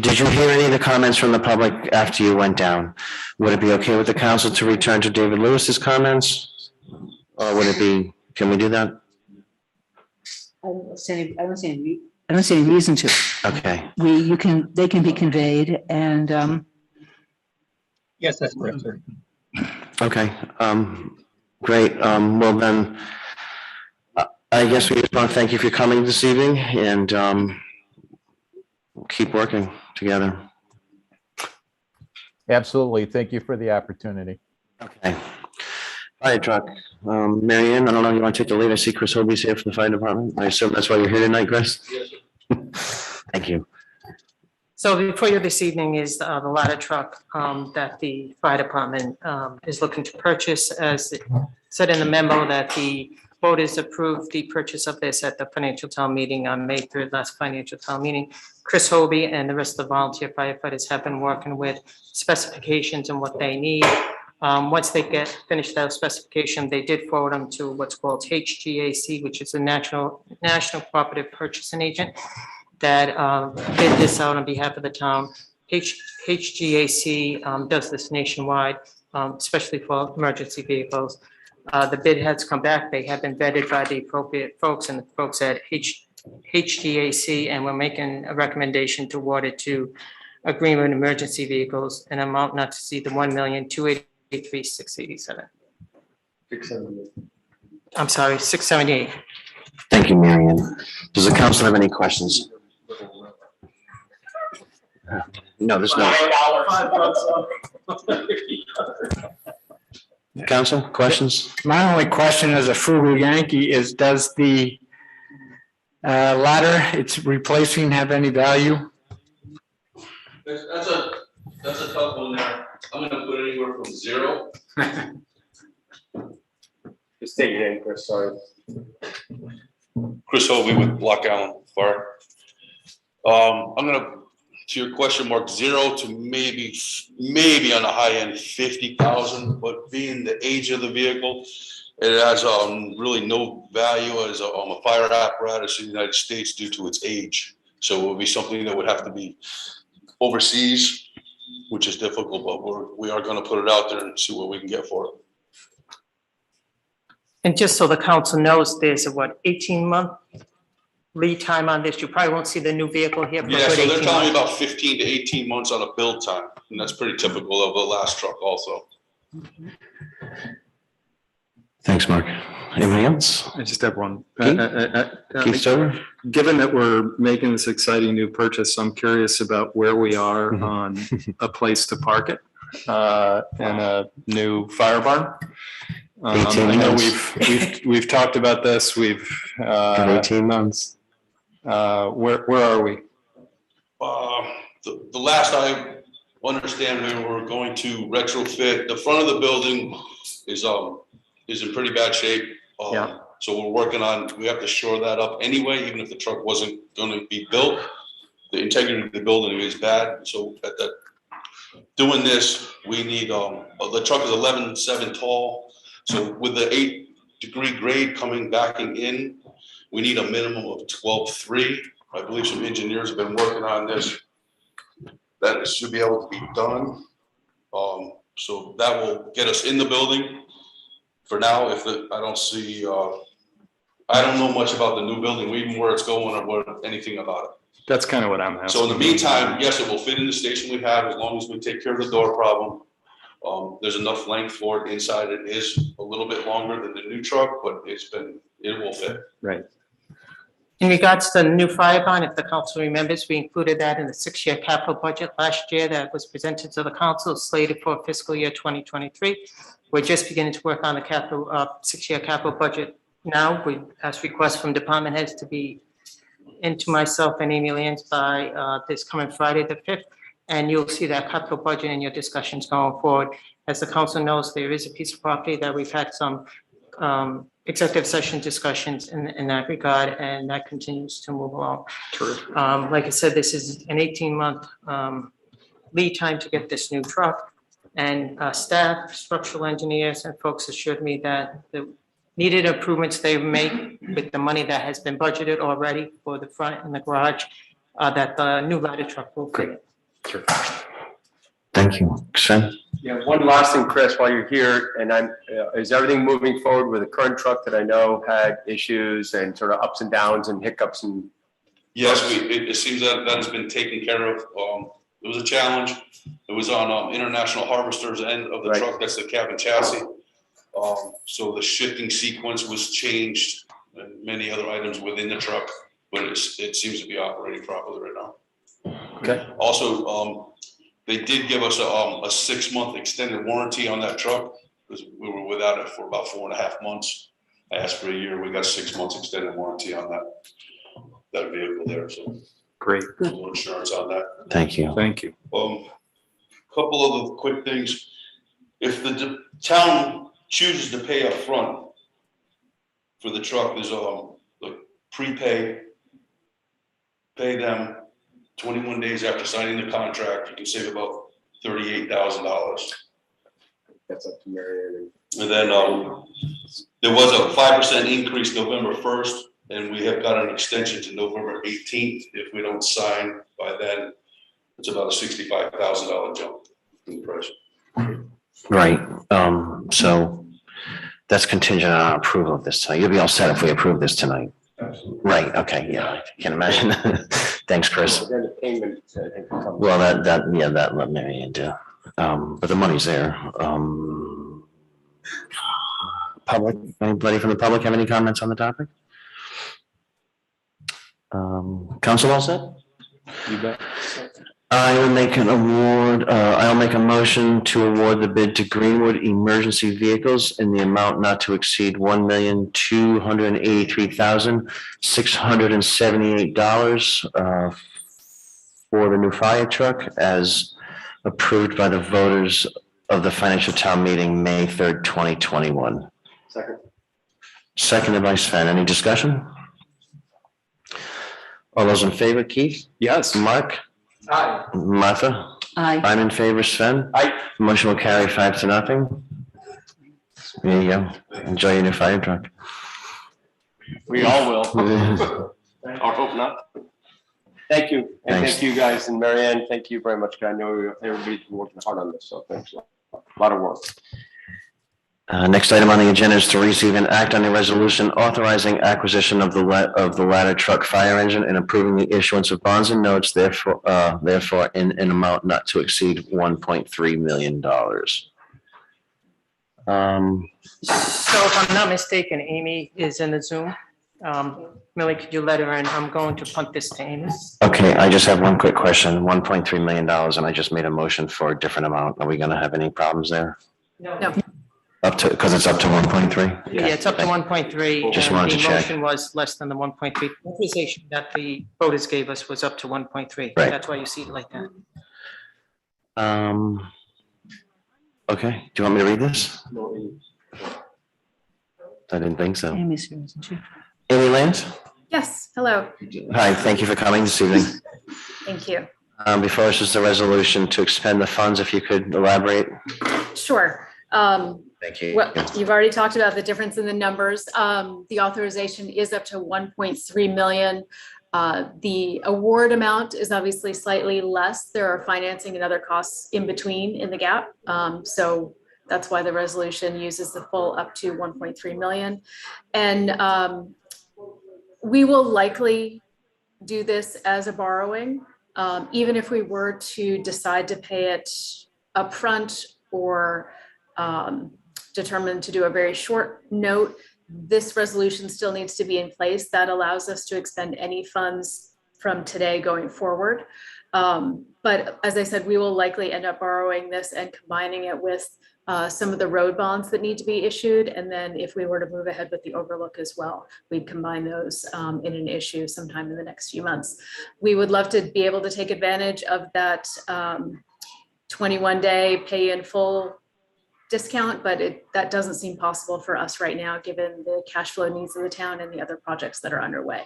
did you hear any of the comments from the public after you went down? Would it be okay with the council to return to David Lewis's comments? Or would it be, can we do that? I don't see any reason to. Okay, They can be conveyed and, Yes, that's correct, sir. okay, great, well then, I guess we just want to thank you for coming this evening and, keep working together. Absolutely. Thank you for the opportunity. Okay. Fire truck, Mary Ann, I don't know, you want to take the lead? I see Chris Hobie's here from the fire department. I assume that's why you're here tonight, Chris? Thank you. So before you this evening is the ladder truck that the fire department is looking to purchase. As it said in the memo that the voters approved the purchase of this at the financial town meeting on May 3rd, last financial town meeting. Chris Hobie and the rest of the volunteer firefighters have been working with specifications and what they need. Once they finished that specification, they did forward them to what's called HGAC, which is a national cooperative purchasing agent that bid this out on behalf of the town. HGAC does this nationwide, especially for emergency vehicles. The bid has come back. They have been vetted by the appropriate folks and the folks at HGAC, and we're making a recommendation to award it to Agreement Emergency Vehicles, an amount not to exceed the $1,283,687. I'm sorry, 678. Thank you, Mary Ann. Does the council have any questions? No, there's no. Council, questions? My only question as a frugal Yankee is, does the ladder it's replacing have any value? That's a tough one there. I'm gonna put anywhere from 0. Just take it in, Chris, sorry. Chris Hovey with Block Island Fire. I'm gonna, to your question mark, 0 to maybe on the high end, 50,000, but being the age of the vehicle, it has really no value as a fire apparatus in the United States due to its age. So it would be something that would have to be overseas, which is difficult, but we are gonna put it out there and see what we can get for it. And just so the council knows, there's a 18-month lead time on this. You probably won't see the new vehicle here for a Yeah, good so they're 18 telling me months. about 15 to 18 months on a build time, and that's pretty typical of the last truck also. Thanks, Mark. Anybody else? I just have one. Keith Stover? Given that we're making this exciting new purchase, I'm curious about where we are on a place to park it and a new fire barn. 18 I know months. we've talked about this. We've 18 months. where are we? The last I understand, we were going to retrofit, the front of the building is in pretty bad shape. Yeah. So we're working on, we have to shore that up anyway, even if the truck wasn't gonna be built. The integrity of the building is bad, so at that, doing this, we need, the truck is 11.7 tall. So with the 8-degree grade backing in, we need a minimum of 12.3. I believe some engineers have been working on this. That should be able to be done. So that will get us in the building. For now, I don't see, I don't know much about the new building, even where it's going or anything about it. That's kind of what I'm asking. So in the meantime, yes, it will fit in the station we have as long as we take care of the door problem. There's enough length for it inside. It is a little bit longer than the new truck, but it will fit. Right. In regards to the new fire barn, if the council remembers, we included that in the 6-year capital budget last year that was presented to the council, slated for fiscal year 2023. We're just beginning to work on the capital, 6-year capital budget now. We asked requests from department heads to be into myself and Amy Lyons by this coming Friday, the 5th. And you'll see that capital budget in your discussions going forward. As the council knows, there is a piece of property that we've had some executive session discussions in that regard, and that continues to move along. Like I said, this is an 18-month lead time to get this new truck. And staff, structural engineers, and folks assured me that the needed improvements they make with the money that has been budgeted already for the front and the garage, that the new ladder truck will fit. Thank you. Sven? Yeah, one last thing, Chris, while you're here, and is everything moving forward with the current truck that I know had issues and sort of ups and downs and hiccups and? Yes, it seems that has been taken care of. It was a challenge. It was on International Harvester's end of the Right. truck. That's the cabin chassis. So the shifting sequence was changed and many other items within the truck, but it seems to be operating properly right now. Okay. Also, they did give us a 6-month extended warranty on that truck because we were without it for about 4.5 months. I asked for a year. We got 6 months extended warranty on that vehicle there. So Great. a little insurance on that. Thank you. Thank you. Couple of the quick things. If the town chooses to pay up front for the truck, there's like prepay, pay them 21 days after signing the contract. You can save about $38,000. That's up to Mary. And then there was a 5% increase November 1st, and we have got an extension to November 18th. If we don't sign by then, it's about a $65,000 jump in the price. Right, so that's contingent on our approval of this tonight. You'll be all set if we approve this tonight. Right, okay, yeah, I can imagine. Thanks, Chris. Then the payment, I think, comes. Well, that let Mary into, but the money's there. Public, anybody from the public have any comments on the topic? Council all set? You bet. I will make I'll make a motion to award the bid to Greenwood Emergency Vehicles in the amount not to exceed $1,283,678 for the new fire truck as approved by the voters of the financial town meeting, May 3rd, 2021. Second. Seconded by Sven. Any discussion? All those in favor, Keith? Yes. Mark? Aye. Martha? Aye. I'm in favor, Sven. Aye. Motion will carry 5-0. There you go. Enjoy your new fire truck. We all will. Or hope not. Thank you. And Thanks. thank you guys. And Mary Ann, thank you very much. I know everybody's been working hard on this, so thanks a lot. A lot of work. Next item on the agenda is to receive and act on a resolution authorizing acquisition of the ladder truck fire engine and approving the issuance of bonds and notes therefore in an amount not to exceed $1.3 million. So if I'm not mistaken, Amy is in the Zoom. Millie, could you let her in? I'm going to punt this to Amy. Okay, I just have one quick question. $1.3 million, and I just made a motion for a different amount. Are we going to have any problems there? No. Up to, because it's up to 1.3? Yeah, it's up to 1.3. Just and wanted to the check. motion was less than the 1.3. Authorization that the voters gave us was up to 1.3. Right. That's why you see it like that. Okay, do you want me to read this? I didn't think so. Amy's here, isn't she? Amy Lance? Yes, hello, Hi, thank you for coming this evening. thank you. Before us is the resolution to expend the funds, if you could elaborate. Sure. Thank you. Well, you've already talked about the difference in the numbers. The authorization is up to 1.3 million. The award amount is obviously slightly less. There are financing and other costs in between in the gap. So that's why the resolution uses the full up to 1.3 million. And we will likely do this as a borrowing. Even if we were to decide to pay it upfront or determine to do a very short note, this resolution still needs to be in place. That allows us to expend any funds from today going forward. But as I said, we will likely end up borrowing this and combining it with some of the road bonds that need to be issued. And then if we were to move ahead with the overlook as well, we'd combine those in an issue sometime in the next few months. We would love to be able to take advantage of that 21-day pay in full discount, but that doesn't seem possible for us right now, given the cash flow needs of the town and the other projects that are underway.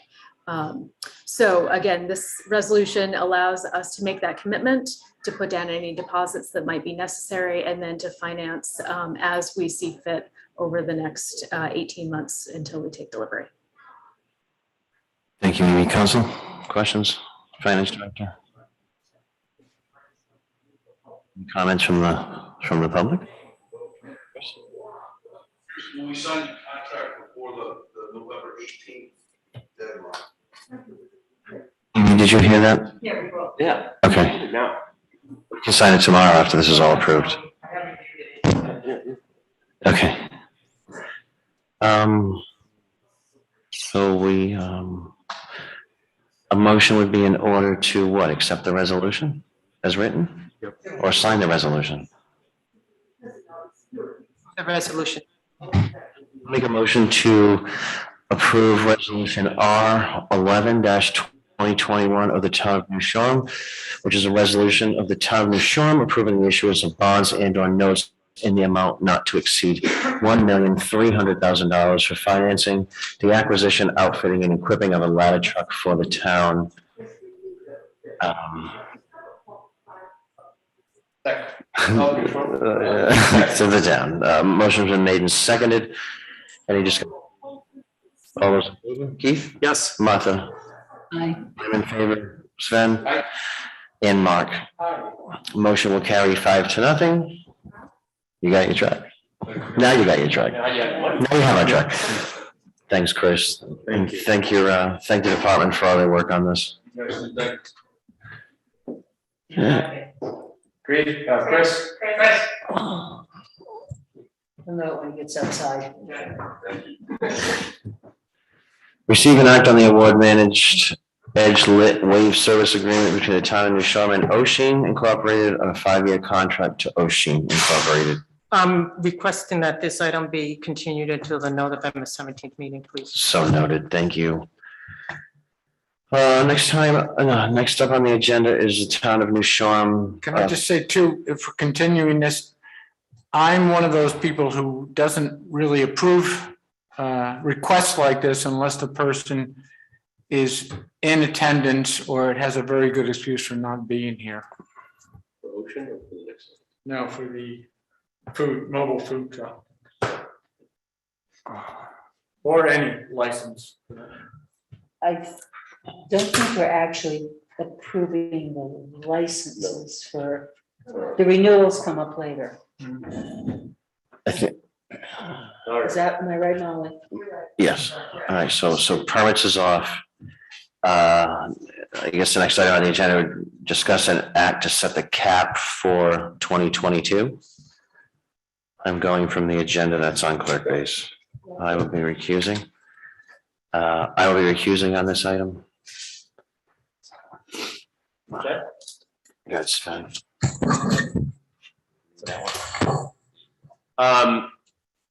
So again, this resolution allows us to make that commitment, to put down any deposits that might be necessary, and then to finance as we see fit over the next 18 months until we take delivery. Thank you, Amy. Council, questions? Finance Director? Any comments from the public? When we signed the contract before the November 18th deadline. Amy, did you hear that? Yeah, we will. Yeah. Okay. Now. We can sign it tomorrow after this is all approved. Okay. So a motion would be in order to what? Accept the resolution as written? Yep. Or sign the resolution? The resolution. Make a motion to approve resolution R 11-2021 of the town of New Shoreham, which is a resolution of the town of New Shoreham approving the issuance of bonds and or notes in the amount not to exceed $1,300,000 for financing the acquisition, outfitting, and equipping of a ladder truck for the town. To the town. Motion's been made and seconded. Any discussion? All those in favor? Keith? Yes. Martha? Aye. I'm in favor. Sven? Aye. And Mark? Motion will carry 5-0. You got your truck. Now you got your truck. Now you have a truck. Thanks, Chris. And thank the department for all their work on this. Yeah. Great, Chris? We'll know it when it gets outside. Receive and act on the award managed Edge Lit Wave Service Agreement between the town of New Shoreham and Oshin Incorporated on a 5-year contract to Oshin Incorporated. I'm requesting that this item be continued until the November 17th meeting, please. So noted. Thank you. Next up on the agenda is the town of New Shoreham. Can I just say too, if we're continuing this, I'm one of those people who doesn't really approve requests like this unless the person is in attendance or it has a very good excuse for not being here. No, for the mobile food truck. Or any license. I don't think we're actually approving the licenses for, the renewals come up later. I think, Is that, am I right, Molly? yes. All right. So permits is off. I guess the next item on the agenda would discuss an act to set the cap for 2022. I'm going from the agenda that's on clerk base. I will be recusing. I will be recusing on this item. Okay. That's fine.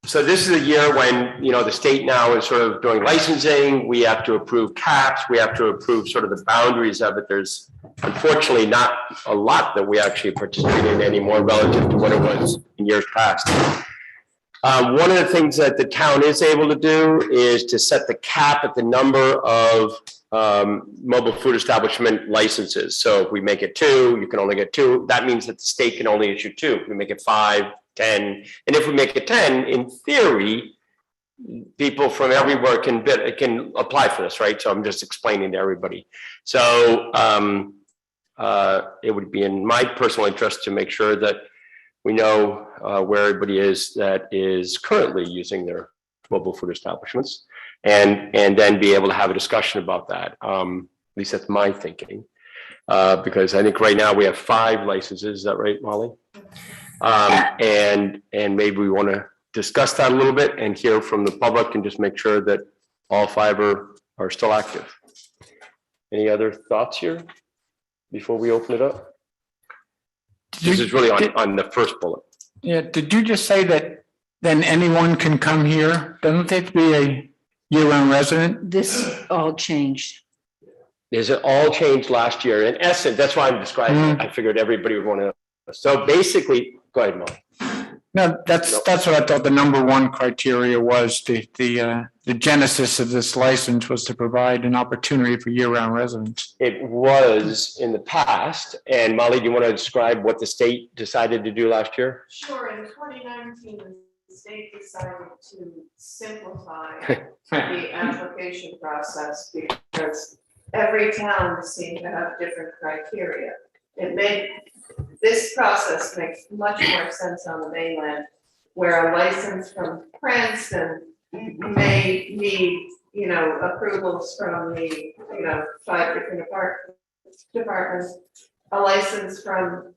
So this is a year when, the state now is sort of doing licensing. We have to approve caps. We have to approve sort of the boundaries of it. There's unfortunately not a lot that we actually participate in anymore relative to what it was in years past. One of the things that the town is able to do is to set the cap at the number of mobile food establishment licenses. So if we make it 2, you can only get 2. That means that the state can only issue 2. If we make it 5, 10, and if we make it 10, in theory, people from everywhere can apply for this, right? So I'm just explaining to everybody. So it would be in my personal interest to make sure that we know where everybody is that is currently using their mobile food establishments, and then be able to have a discussion about that. At least that's my thinking, because I think right now we have 5 licenses. Is that right, Molly? And maybe we want to discuss that a little bit and hear from the public and just make sure that all 5 are still active. Any other thoughts here before we open it up? This is really on the first bullet. Yeah, did you just say that then anyone can come here? Doesn't it have to be a year-round resident? This all changed. Is it all changed last year? In essence, that's why I'm describing it. I figured everybody would want to know. So basically, go ahead, Mo. No, that's what I thought the number one criteria was. The genesis of this license was to provide an opportunity for year-round residents. It was in the past. And Molly, do you want to describe what the state decided to do last year? Sure, in 2019, the state decided to simplify the application process because every town seemed to have different criteria. This process makes much more sense on the mainland, where a license from Cranston may need, approvals from the, 5 different departments. A license from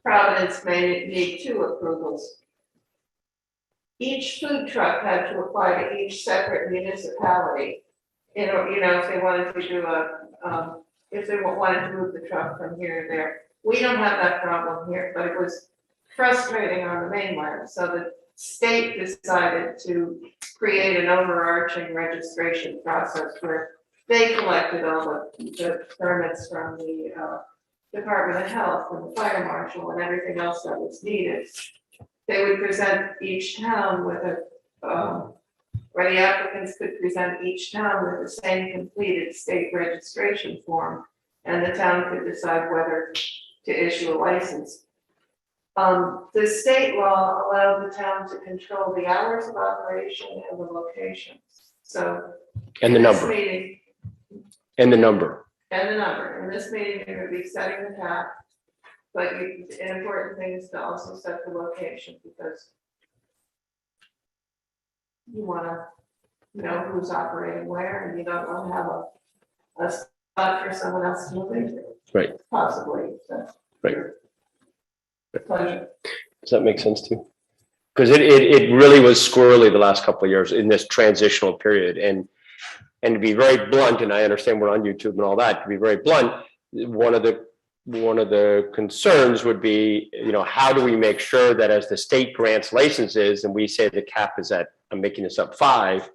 Providence may need 2 approvals. Each food truck had to apply to each separate municipality. If they wanted to do if they wanted to move the truck from here to there. We don't have that problem here, but it was frustrating on the mainland. So the state decided to create an overarching registration process where they collected all the permits from the Department of Health and the fire marshal and everything else that was needed. They would present each town with where the applicants could present each town with the same completed state registration form, and the town could decide whether to issue a license. The state law allowed the town to control the hours of operation and the locations. So. And the number. And the number. And the number. In this meeting, you're going to be setting the tap, but an important thing is to also set the location because you want to know who's operating where, and you don't want to have a spot for someone else to move into. Right. Possibly. So. Right. Pleasure. Does that make sense to you? Because it really was squirrely the last couple of years in this transitional period. And to be very blunt, and I understand we're on YouTube and all that, to be very blunt, one of the concerns would be, how do we make sure that as the state grants licenses and we say the cap is at, I'm making this up, 5,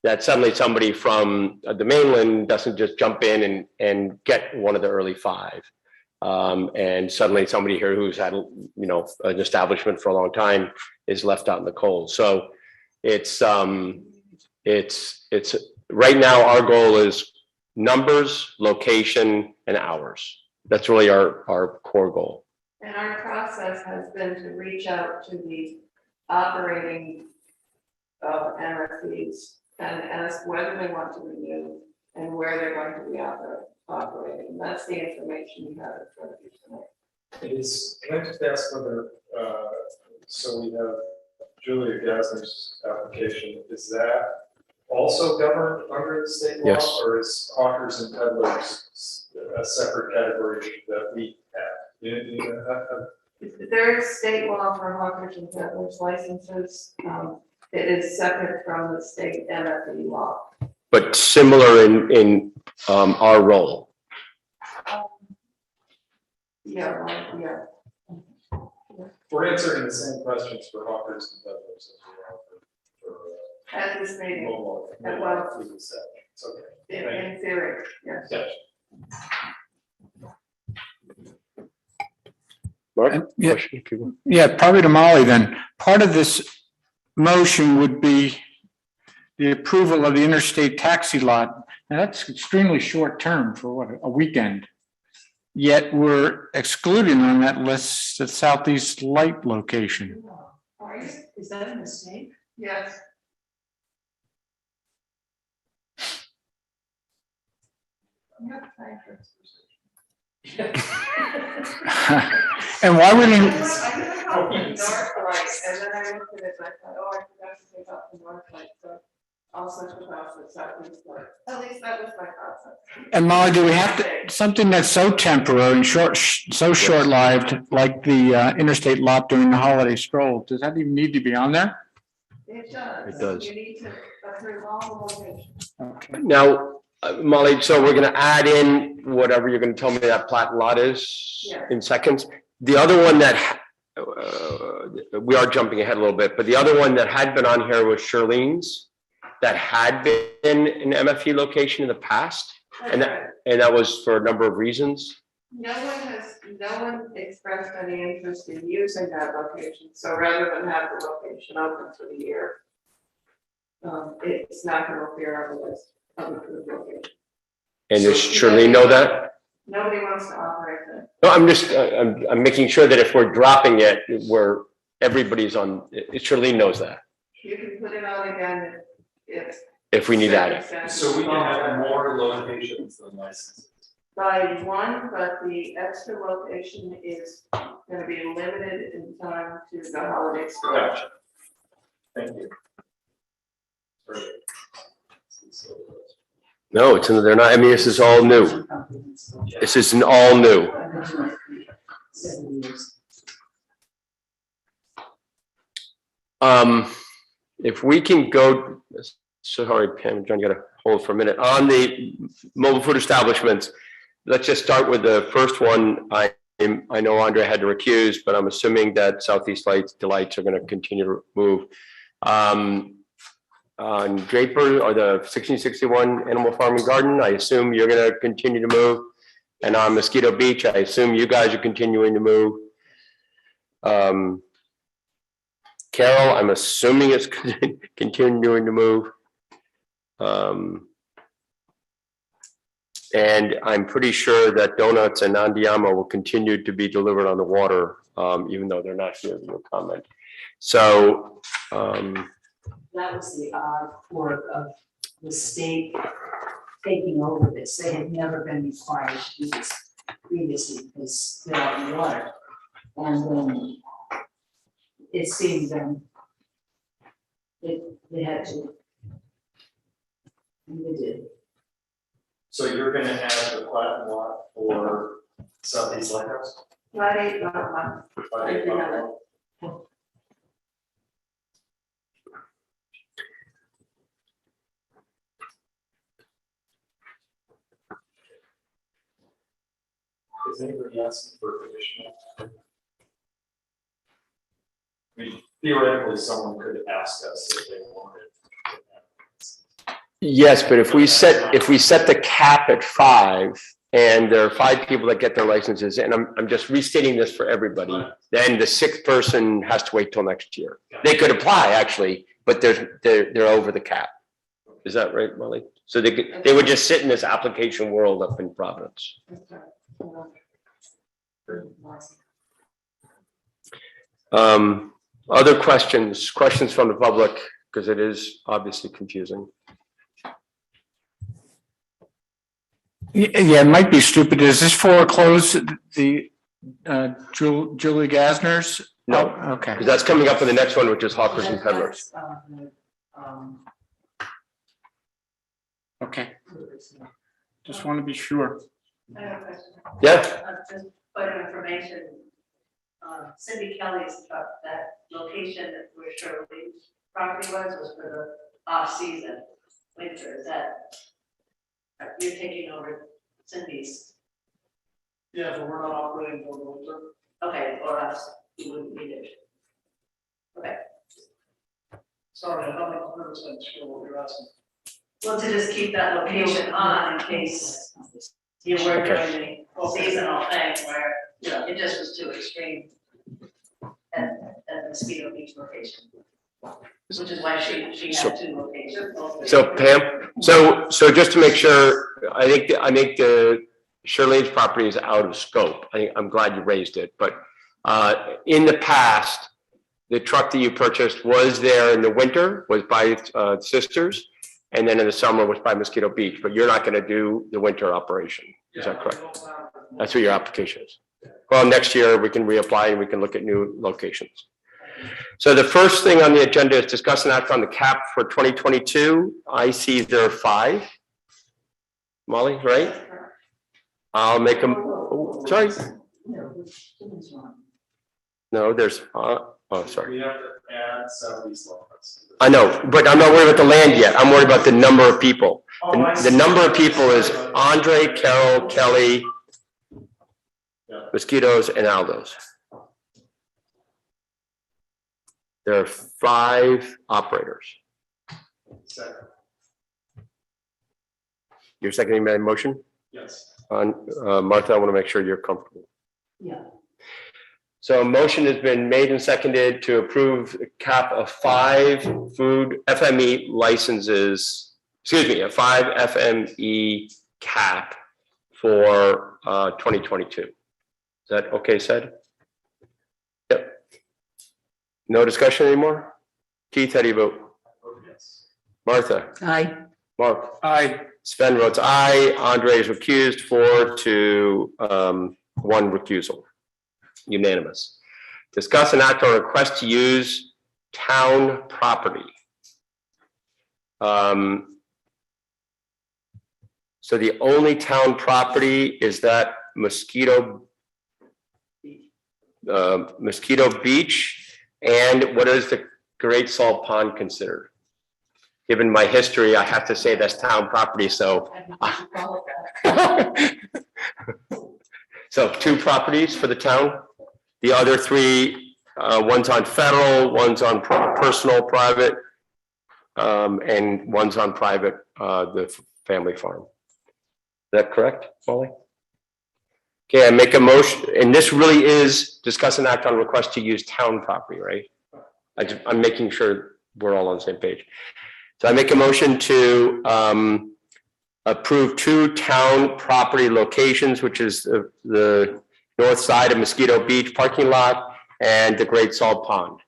that suddenly somebody from the mainland doesn't just jump in and get one of the early 5. And suddenly somebody here who's had, an establishment for a long time is left out in the cold. So it's right now our goal is numbers, location, and hours. That's really our core goal. And our process has been to reach out to the operating MRPs and ask whether they want to renew and where they're going to be operating. That's the information you have in front of you tonight. Can I just ask whether, so we have Julia Gassner's application, is that also governed under the state law? Yes. Or is hawkers and peddlers a separate category that we have? There's state law for hawkers and peddlers licenses. It is separate from the state MFE law. But similar in our role. Yeah. We're answering the same questions for hawkers and peddlers as we are for At this meeting. mobile. It's okay. In theory, yes. Yeah. Mark? Yeah, probably to Molly then. Part of this motion would be the approval of the interstate taxi lot. Now that's extremely short term for what, a weekend. Yet we're excluding on that list the Southeast Light location. Is that a mistake? Yes. And why would I you? knew North Light, and then I looked at it and I thought, oh, I forgot to take out the North Light, so also took out the Southeast Light. At least that was my process. And Molly, do we have to, something that's so temporary and so short-lived, like the interstate lot during the holiday stroll, does that even need to be on there? It does. It does. You need to approve all the locations. Okay. Now, Molly, so we're gonna add in whatever you're gonna tell me that plat lot is Yeah. in seconds. The other one that we are jumping ahead a little bit, but the other one that had been on here was Charlene's, that had been an MFE location in the past, and that was for a number of reasons. No one expressed any interest in using that location, so rather than have the location open for the year, it's not gonna appear on the list of approved locations. And does Charlene know that? Nobody wants to operate that. No, I'm just, I'm making sure that if we're dropping it, everybody's on, Charlene knows that, You can put it on again if we need that. So we can have more locations than licenses. by one, but the extra location is gonna be limited in time to the holiday store. Gotcha. Thank you. No, they're not, I mean, this is all new. This is an all new. If we can go, sorry, Pam and John, you gotta hold for a minute. On the mobile food establishments, let's just start with the first one. I know Andre had to recuse, but I'm assuming that Southeast Delights are gonna continue to move. On Draper or the 1661 Animal Farm and Garden, I assume you're gonna continue to move. And on Mosquito Beach, I assume you guys are continuing to move. Carol, I'm assuming it's continuing to move. And I'm pretty sure that donuts and Andiamo will continue to be delivered on the water, even though they're not here, no comment. So, That was the odd work of the state taking over this. They had never been required to do this previously because they're on water. And then it seemed they had to. And they did. So you're gonna have the platinum lot for Southeast Lighthouse? Friday, not one. Is anybody asking for additional? I mean, theoretically, someone could ask us if they wanted. yes, but if we set the cap at 5 and there are 5 people that get their licenses, and I'm just restating this for everybody, then the 6th person has to wait till next year. They could apply actually, but they're over the cap. Is that right, Molly? So they would just sit in this application world up in Providence. Other questions from the public, because it is obviously confusing. Yeah, it might be stupid. Is this foreclose the Julie Gasner's? No. Oh, okay. Because that's coming up in the next one, which is hawkers and peddlers. Okay. Just want to be sure. I have a question. Yeah. Just point of information. Cindy Kelly's truck, that location where Shirley's property was for the off-season winter. Is that, you're taking over Cindy's? Yeah, but we're not operating for the winter. Okay, or else you wouldn't need it. Okay. Sorry, I'm not 100% sure what you're asking. Well, to just keep that location on in case you were doing the seasonal thing where, you know, it just was too extreme at the Mosquito Beach location. Which is why she had 2 locations. So Pam, so just to make sure, I think the Shirley's property is out of scope. I'm glad you raised it, but in the past, the truck that you purchased was there in the winter, was by Sisters, and then in the summer was by Mosquito Beach, but you're not going to do the winter operation. Is that correct? That's what your application is. Well, next year we can reapply and we can look at new locations. So the first thing on the agenda is discuss and act on the cap for 2022. I see there are 5. Molly, right? I'll make them, oh, sorry. No, there's, oh, sorry. We have to add Southeast Lighthouse. I know, but I'm not worried about the land yet. I'm worried about the number of people. The number of people is Andre, Carol, Kelly, Mosquitoes, and Aldo's. There are 5 operators. You're seconding my motion? Yes. Martha, I want to make sure you're comfortable. Yeah. So a motion has been made and seconded to approve a cap of 5 food FME licenses, a 5 FME cap for 2022. Is that okay said? Yep. No discussion anymore? Keith, how do you vote? Martha? Aye. Mark? Aye. Sven votes aye. Andre is recused, 4 to 1 recusal. Unanimous. Discuss and act on a request to use town property. So the only town property is that Mosquito Beach, and what is the Great Salt Pond considered? Given my history, I have to say that's town property, so. So 2 properties for the town. The other 3, one's on federal, one's on personal, private, and one's on private, the family farm. Is that correct, Molly? Okay, I make a motion, and this really is discuss and act on request to use town property, right? I'm making sure we're all on the same page. So I make a motion to approve 2 town property locations, which is the north side of Mosquito Beach parking lot and the Great Salt Pond.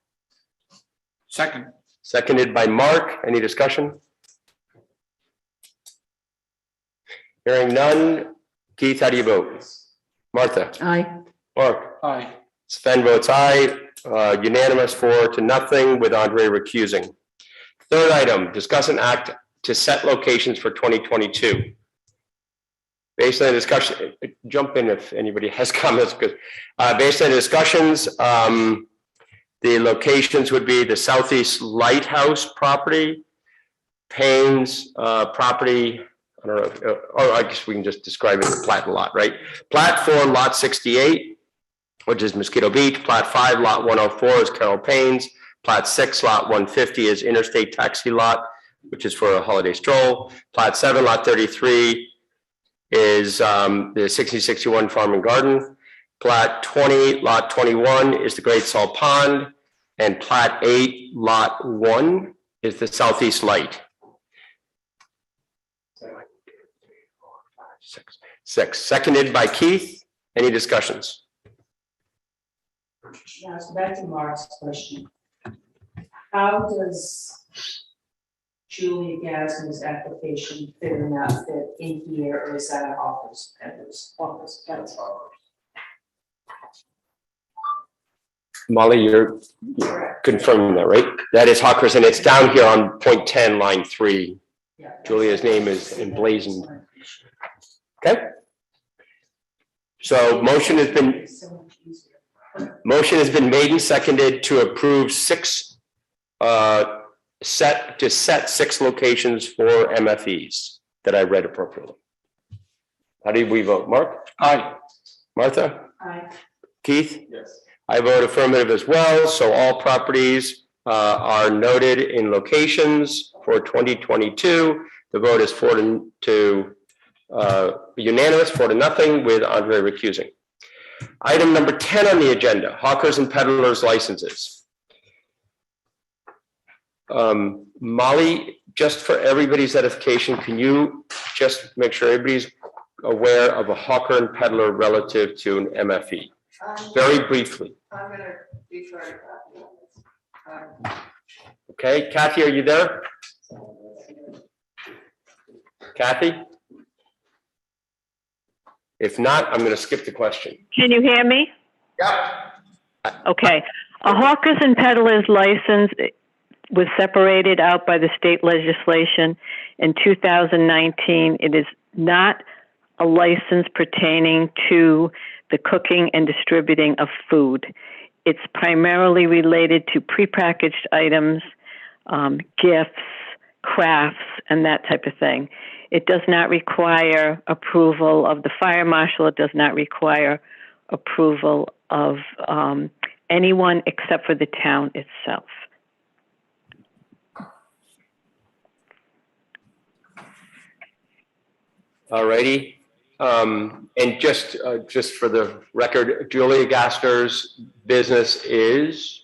Second. Seconded by Mark. Any discussion? Hearing none. Keith, how do you vote? Martha? Aye. Mark? Aye. Sven votes aye. Unanimous 4 to nothing with Andre recusing. Third item, discuss and act to set locations for 2022. Based on the discussion, jump in if anybody has comments, because based on the discussions, the locations would be the Southeast Lighthouse property, Payne's property, I don't know, or I guess we can just describe it as plat lot, right? Plat 4, lot 68, which is Mosquito Beach. Plat 5, lot 104 is Carol Payne's. Plat 6, lot 150 is Interstate Taxi Lot, which is for a holiday stroll. Plat 7, lot 33 is the 6061 Farm and Garden. Plat 20, lot 21 is the Great Salt Pond. And Plat 8, lot 1 is the Southeast Light. 6. Seconded by Keith. Any discussions? Now, so back to Mark's question. How does Julia Gasman's application fit in that fit in here, or is that office? Molly, you're confirming that, right? That is Hawkers, and it's down here on point 10, line 3. Yeah. Julia's name is emblazoned. Okay. So motion has been made and seconded to approve 6 set 6 locations for MFEs that I read appropriately. How do we vote? Mark? Aye. Martha? Aye. Keith? Yes. I vote affirmative as well. So all properties are noted in locations for 2022. The vote is 4 to unanimous, 4 to nothing, with Andre recusing. Item number 10 on the agenda, hawkers and peddlers licenses. Molly, just for everybody's edification, can you just make sure everybody's aware of a hawker and peddler relative to an MFE? Very briefly. I'm gonna defer to that. Okay, Kathy, are you there? Kathy? If not, I'm going to skip the question. Can you hear me? Yeah. Okay. A hawkers and peddlers license was separated out by the state legislation in 2019. It is not a license pertaining to the cooking and distributing of food. It's primarily related to prepackaged items, gifts, crafts, and that type of thing. It does not require approval of the fire marshal. It does not require approval of anyone except for the town itself. All righty. And just for the record, Julia Gaster's business is?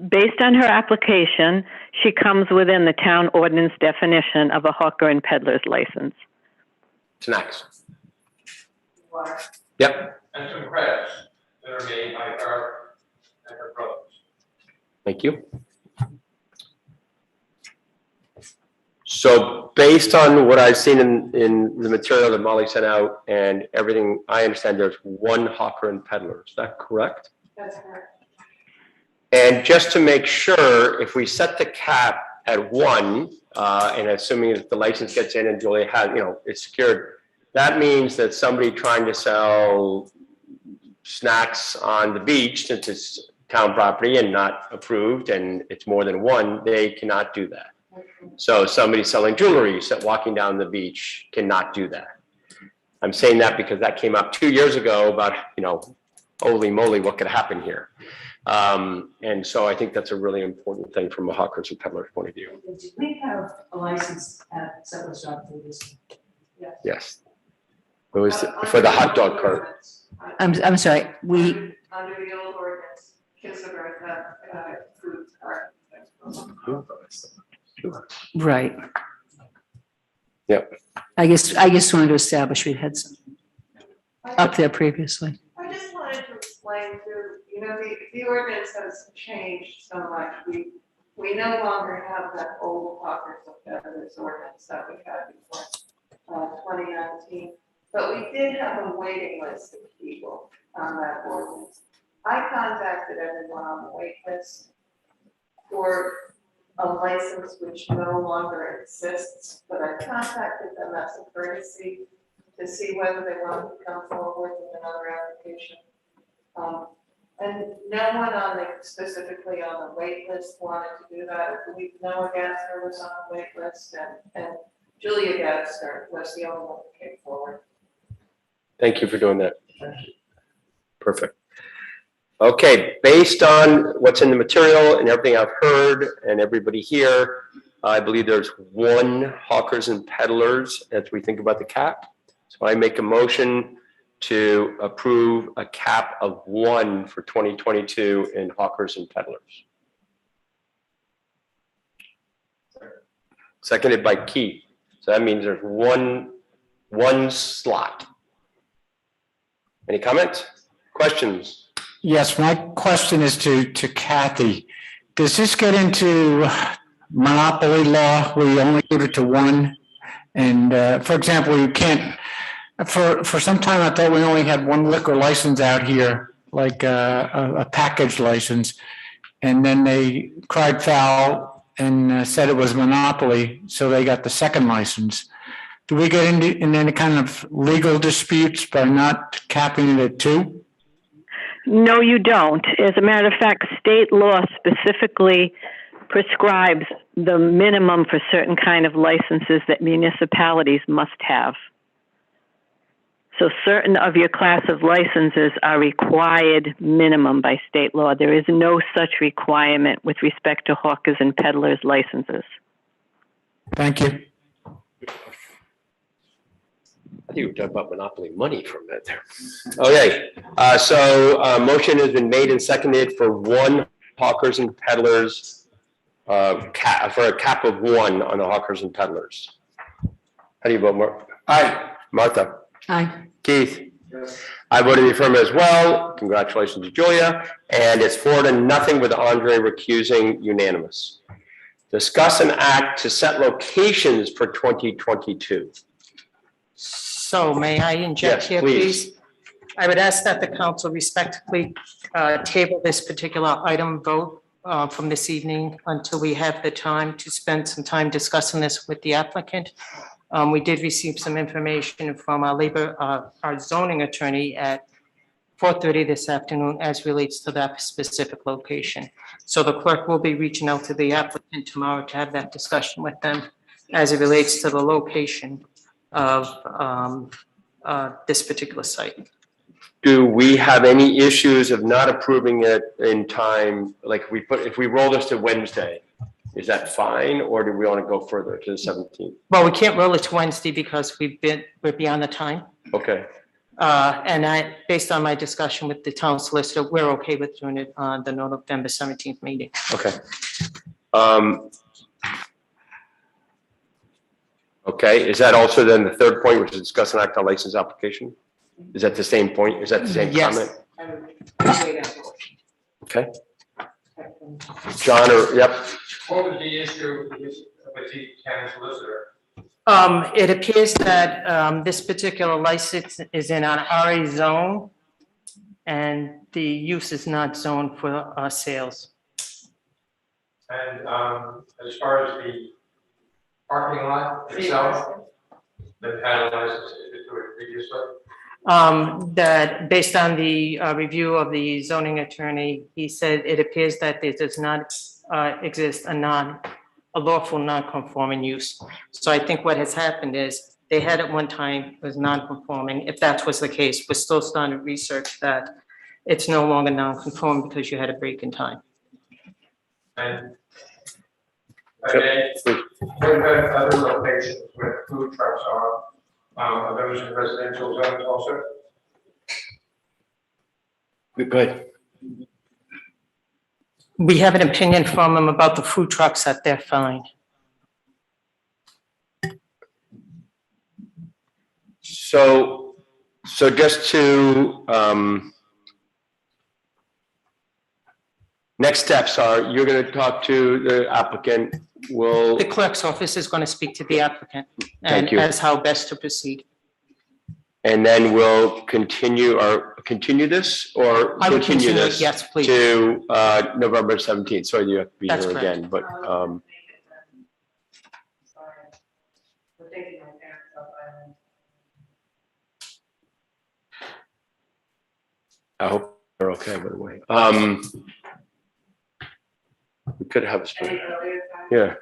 Based on her application, she comes within the town ordinance definition of a hawker and peddler's license. Snacks. Water. Yep. And some crafts that are made by her and her brothers. Thank you. So based on what I've seen in the material that Molly sent out and everything, I understand there's one hawker and peddler. Is that correct? That's correct. And just to make sure, if we set the cap at one, and assuming that the license gets in and Julia has, it's secured, that means that somebody trying to sell snacks on the beach, since it's town property and not approved and it's more than one, they cannot do that. So somebody selling jewelry, walking down the beach cannot do that. I'm saying that because that came up 2 years ago about, holy moly, what could happen here? And so I think that's a really important thing from a hawkers and peddlers point of view. Do we have a license at Settlers Drive for this? Yes. It was for the hot dog cart. I'm sorry, Under the old ordinance, kids are at food cart. right. Yep. I just wanted to establish we had some up there previously. I just wanted to explain the ordinance has changed so much. We no longer have that old hawkers and peddlers ordinance that we had before 2019. But we did have a waiting list of people on that ordinance. I contacted everyone on the wait list for a license which no longer exists, but I contacted them as a courtesy to see whether they wanted to come forward with another application. And no one specifically on the wait list wanted to do that. I believe Noah Gaster was on the wait list and Julia Gaster was the only one that came forward. Thank you for doing that. Perfect. Okay, based on what's in the material and everything I've heard and everybody here, I believe there's one hawkers and peddlers as we think about the cap. So I make a motion to approve a cap of 1 for 2022 in hawkers and peddlers. Seconded by Keith. So that means there's one slot. Any comments, questions? Yes, my question is to Kathy. Does this get into monopoly law where you only give it to one? And for example, you can't, for some time I thought we only had one liquor license out here, like a package license. And then they cried foul and said it was monopoly, so they got the second license. Do we get in any kind of legal disputes by not capping it at 2? No, you don't. As a matter of fact, state law specifically prescribes the minimum for certain kind of licenses that municipalities must have. So certain of your class of licenses are required minimum by state law. There is no such requirement with respect to hawkers and peddlers licenses. Thank you. I think we were talking about monopoly money from that there. Okay, so motion has been made and seconded for one hawkers and peddlers, for a cap of 1 on the hawkers and peddlers. How do you vote, Mark? Aye. Martha? Aye. Keith? Yes. I voted in the affirmative as well. Congratulations to Julia. And it's 4-0 with Andre recusing, unanimous. Discuss an act to set locations for 2022. So may I inject Yes, here, please. please? I would ask that the council respectfully table this particular item vote from this evening until we have the time to spend some time discussing this with the applicant. We did receive some information from our zoning attorney at 4:30 this afternoon as relates to that specific location. So the clerk will be reaching out to the applicant tomorrow to have that discussion with them as it relates to the location of this particular site. Do we have any issues of not approving it in time? Like if we roll this to Wednesday, Is that fine, or do we want to go further to the 17th? Well, we can't roll it to Wednesday because we're beyond the time. Okay, And based on my discussion with the town solicitor, we're okay with doing it on the November 17th meeting. okay. Okay, is that also then the third point, which is discuss an act on license application? Is that the same point? Is that the same Yes. comment? Okay. John, or, yep, What was the issue with the town solicitor? It appears that this particular license is in an RA zone, and the use is not zoned for sales. And as far as the parking lot itself, that had a license to it previously? That based on the review of the zoning attorney, he said it appears that there does not exist a lawful non-conforming use. So I think what has happened is they had at one time was non-conforming. If that was the case, we're still starting to research that it's no longer non-conforming because you had a break in time. And okay, what about other locations where food trucks are those in residential zones also? good. We have an opinion from them about the food trucks that they're fine. So just to, next steps are, you're gonna talk to the applicant, will, The clerk's office is going to speak to the applicant Thank and you. as how best to proceed. and then we'll continue this, or I would continue continue it, this yes, please. to November 17th. Sorry, you have to be That's here correct. again, but, We're taking my parents up island. I hope they're okay, by the way. We could have a, Any earlier time? yeah.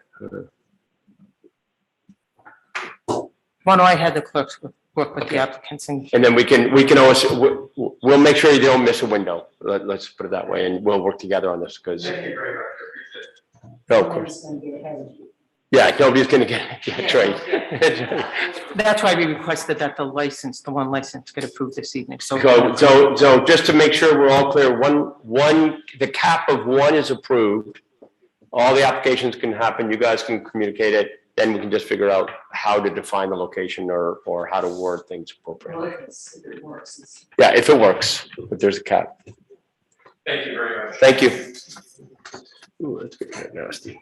Why don't I have the clerks work with the applicants and And then we can always, we'll make sure you don't miss a window. Let's put it that way, and we'll work together on this, because, Thank you very much. I appreciate it. no, of course. Someone's gonna get ahead of you. Yeah, nobody's gonna get trade. that's why we requested that the one license get approved this evening. So So just to make sure we're all clear, the cap of one is approved. All the applications can happen, you guys can communicate it, then we can just figure out how to define the location or how to word things appropriately. Well, if it works, it's. Yeah, if it works, if there's a cap. Thank you very much. Thank you. Ooh, that's getting nasty.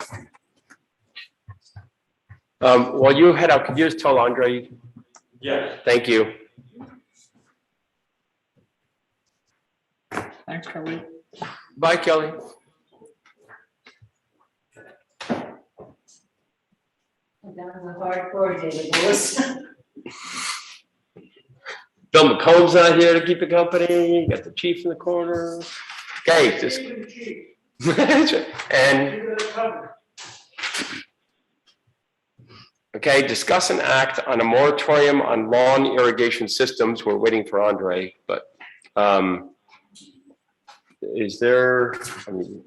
While you head out, could you just tell Andre? Yes. Thank you. Thanks, Kelly. Bye, Kelly. Down the hardcore, David Lewis. Bill McComb's not here to keep you company. You got the chief in the corner. Okay, just. And. Okay, discuss an act on a moratorium on lawn irrigation systems. We're waiting for Andre, but is there, I mean,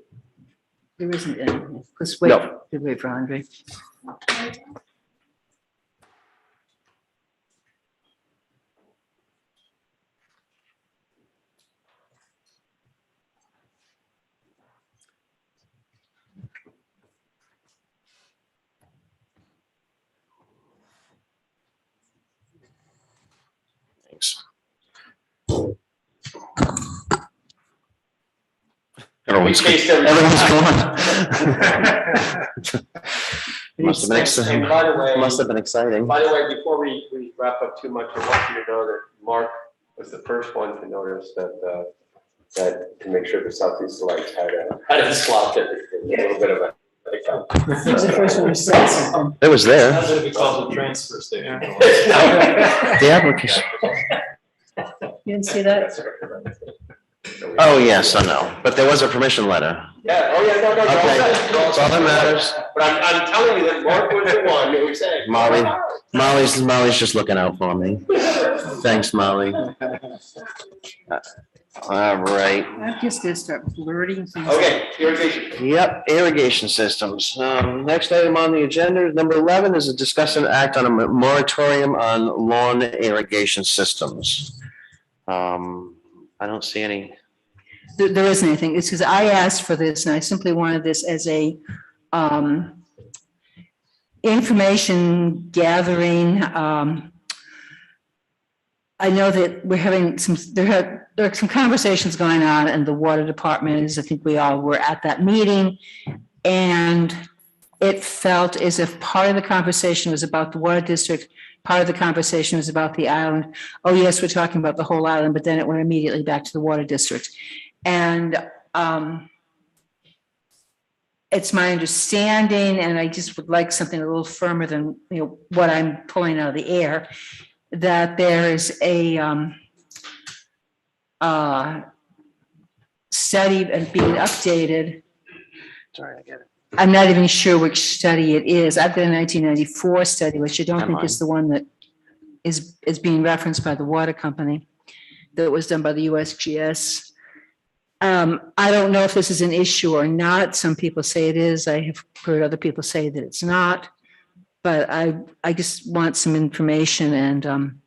There isn't any. Let's wait. No. Wait for Andre. Thanks. Everyone's gone. Must have been exciting. And by the way- Must have been exciting. By the way, before we wrap up too much, I want you to know that Mark was the first one to notice that to make sure the southeast lights had a slot there, a little bit of a. He was the first one who said something. It was there. That's what it becomes a transfer station. The application. You didn't see that? Oh, yes, I know. But there was a permission letter. Yeah, oh yeah, no. Okay, that's all that matters. But I'm telling you that Mark was the one who said. Molly's just looking out for me. Thanks, Molly. All right. I'm just gonna start blurting things. Okay, irrigation. Yep, irrigation systems. Next item on the agenda, number 11, is a discuss and act on a moratorium on lawn irrigation systems. I don't see any. There isn't anything. It's because I asked for this and I simply wanted this as a information gathering. I know that we're having there are some conversations going on in the water department, as I think we all were at that meeting. And it felt as if part of the conversation was about the water district, part of the conversation was about the island. Oh yes, we're talking about the whole island, but then it went immediately back to the water district. And it's my understanding, and I just would like something a little firmer than what I'm pulling out of the air, that there is a study being updated. Sorry, I get it. I'm not even sure which study it is. I've got a 1994 study, which I don't think is the one that is being referenced by the water company, that was done by the USGS. I don't know if this is an issue or not. Some people say it is. I have heard other people say that it's not. But I just want some information, and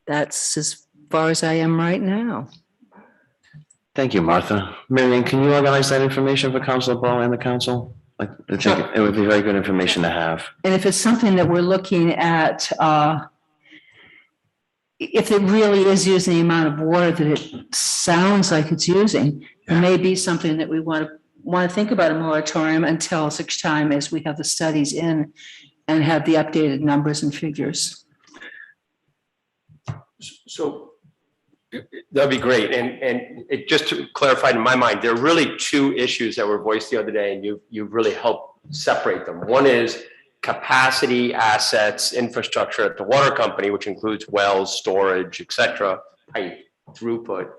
that's as far as I am right now. Thank you, Martha. Marion, can you organize that information for Councilor Bo and the council? I think it would be very good information to have. And if it's something that we're looking at, if it really is using the amount of water that it sounds like it's using, it may be something that we want to think about a moratorium until such time as we have the studies in and have the updated numbers and figures. So that'd be great. And it, just to clarify in my mind, there are really two issues that were voiced the other day, and you've really helped separate them. One is capacity, assets, infrastructure at the water company, which includes wells, storage, et cetera, height, throughput.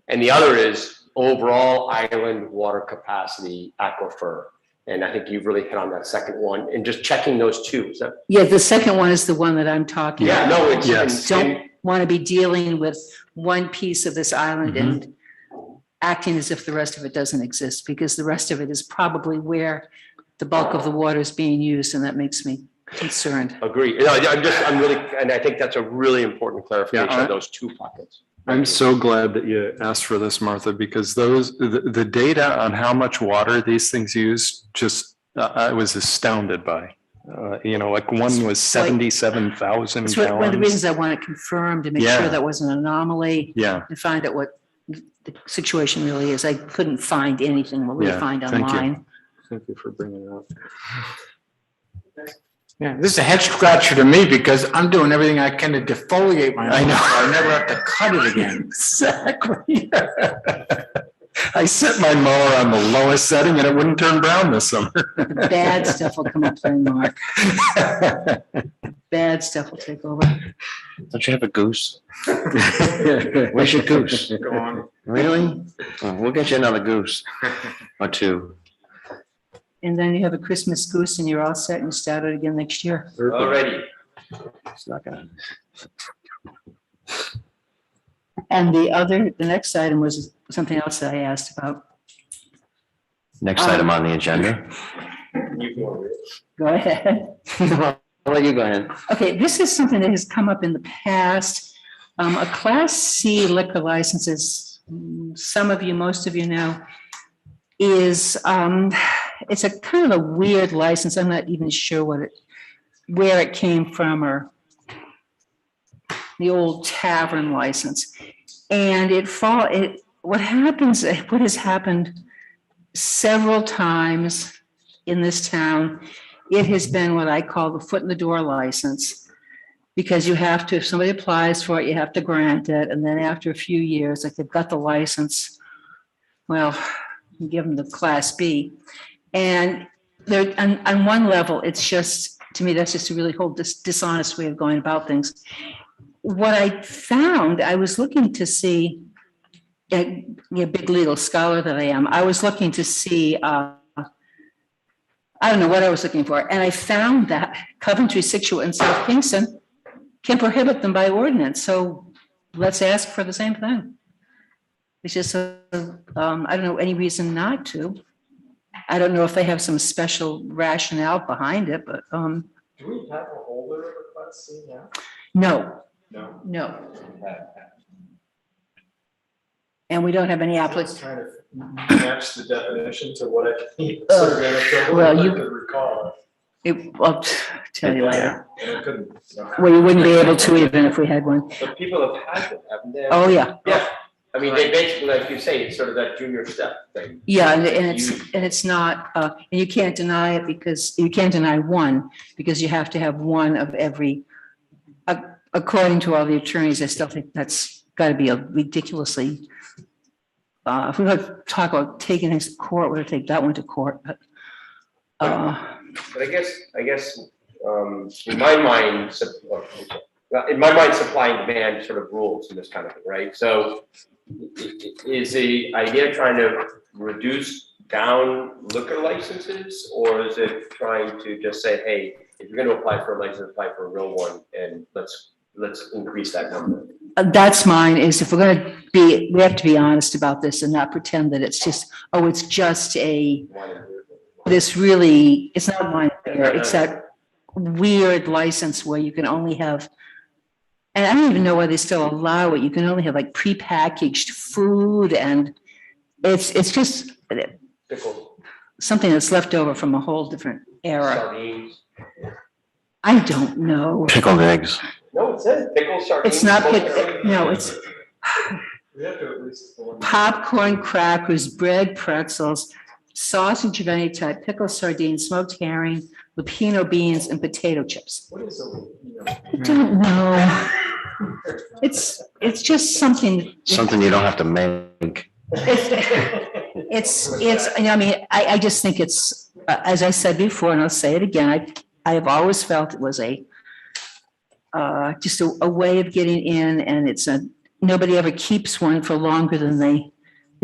And the other is overall island water capacity, aquifer. And I think you've really hit on that second one, and just checking those two. Yeah, the second one is the one that I'm talking about. No, it's yes. Don't want to be dealing with one piece of this island and acting as if the rest of it doesn't exist, because the rest of it is probably where the bulk of the water is being used, and that makes me concerned. Agree. I'm really, and I think that's a really important clarification of those two pockets. I'm so glad that you asked for this, Martha, because the data on how much water these things use, just I was astounded by. Like one was 77,000 It's gallons. one of the reasons I want it confirmed, to make sure that wasn't an anomaly. Yeah. And find out what the situation really is. I couldn't find anything what we find online. Thank you for bringing it up. Yeah, this is a head scratcher to me because I'm doing everything I can to defoliate my lawn. I never have to cut it again. Exactly. I set my mower on the lowest setting and it wouldn't turn brown this summer. The bad stuff will come up there, Mark. Bad stuff will take over. Don't you have a goose? Where's your goose? Go on. Really? Oh, we'll get you another goose or two. And then you have a Christmas goose and you're all set and you start it again next year. Already. It's not gonna. And the next item was something else that I asked about. Next item on the agenda. Go ahead. I'll let you go ahead. Okay, this is something that has come up in the past. A Class C liquor license, as some of you, most of you know, is it's a kind of a weird license. I'm not even sure where it came from, or the old tavern license. And what has happened several times in this town, it has been what I call the foot in the door license. Because you have to, if somebody applies for it, you have to grant it. And then after a few years, like they've got the license, well, you give them the Class B. And they're on one level, it's just, to me, that's just a really whole dishonest way of going about things. What I found, I was looking to see, a big legal scholar that I am, I was looking to see, I don't know what I was looking for. And I found that Coventry, Situate, and South Kingston can prohibit them by ordinance. So let's ask for the same thing. It's just, I don't know any reason not to. I don't know if they have some special rationale behind it, but, Do we have a holder of Class C now? no, No. no. And we don't have any Let's applicants. kind of match the definition to what I can Well, you- recall. I'll tell you later. And I couldn't. So. Well, you wouldn't be able to even if we had one. But people have had them, haven't they? Oh, yeah. Yeah, I mean, they basically, like you say, it's sort of that junior step thing. Yeah, and it's not, and you can't deny it because you can't deny one, because you have to have one of every. According to all the attorneys, I still think that's got to be a ridiculously. If we're going to talk about taking things to court, we're going to take that one to court, but. But I guess, in my mind, supply and demand sort of rules in this kind of thing, right? So is the idea trying to reduce down liquor licenses, or is it trying to just say, hey, if you're gonna apply for a license, apply for a real one, and let's increase that number? That's mine, is if we're gonna be, we have to be honest about this and not pretend that it's just, oh, it's just this really, it's not mine, it's that weird license where you can only have, and I don't even know why they still allow it, you can only have like prepackaged food, and it's just something that's left over from a whole different era. Sardines. I don't know. Pickled eggs. No, it says pickle sardines. It's not, no, it's We have to at least. popcorn, crackers, bread, pretzels, sausage of any type, pickled sardines, smoked herring, lupino beans, and potato chips. What is a, I don't know. It's just something. Something you don't have to make. It's, I mean, I just think it's, as I said before, and I'll say it again, I have always felt it was just a way of getting in, and nobody ever keeps one for longer than they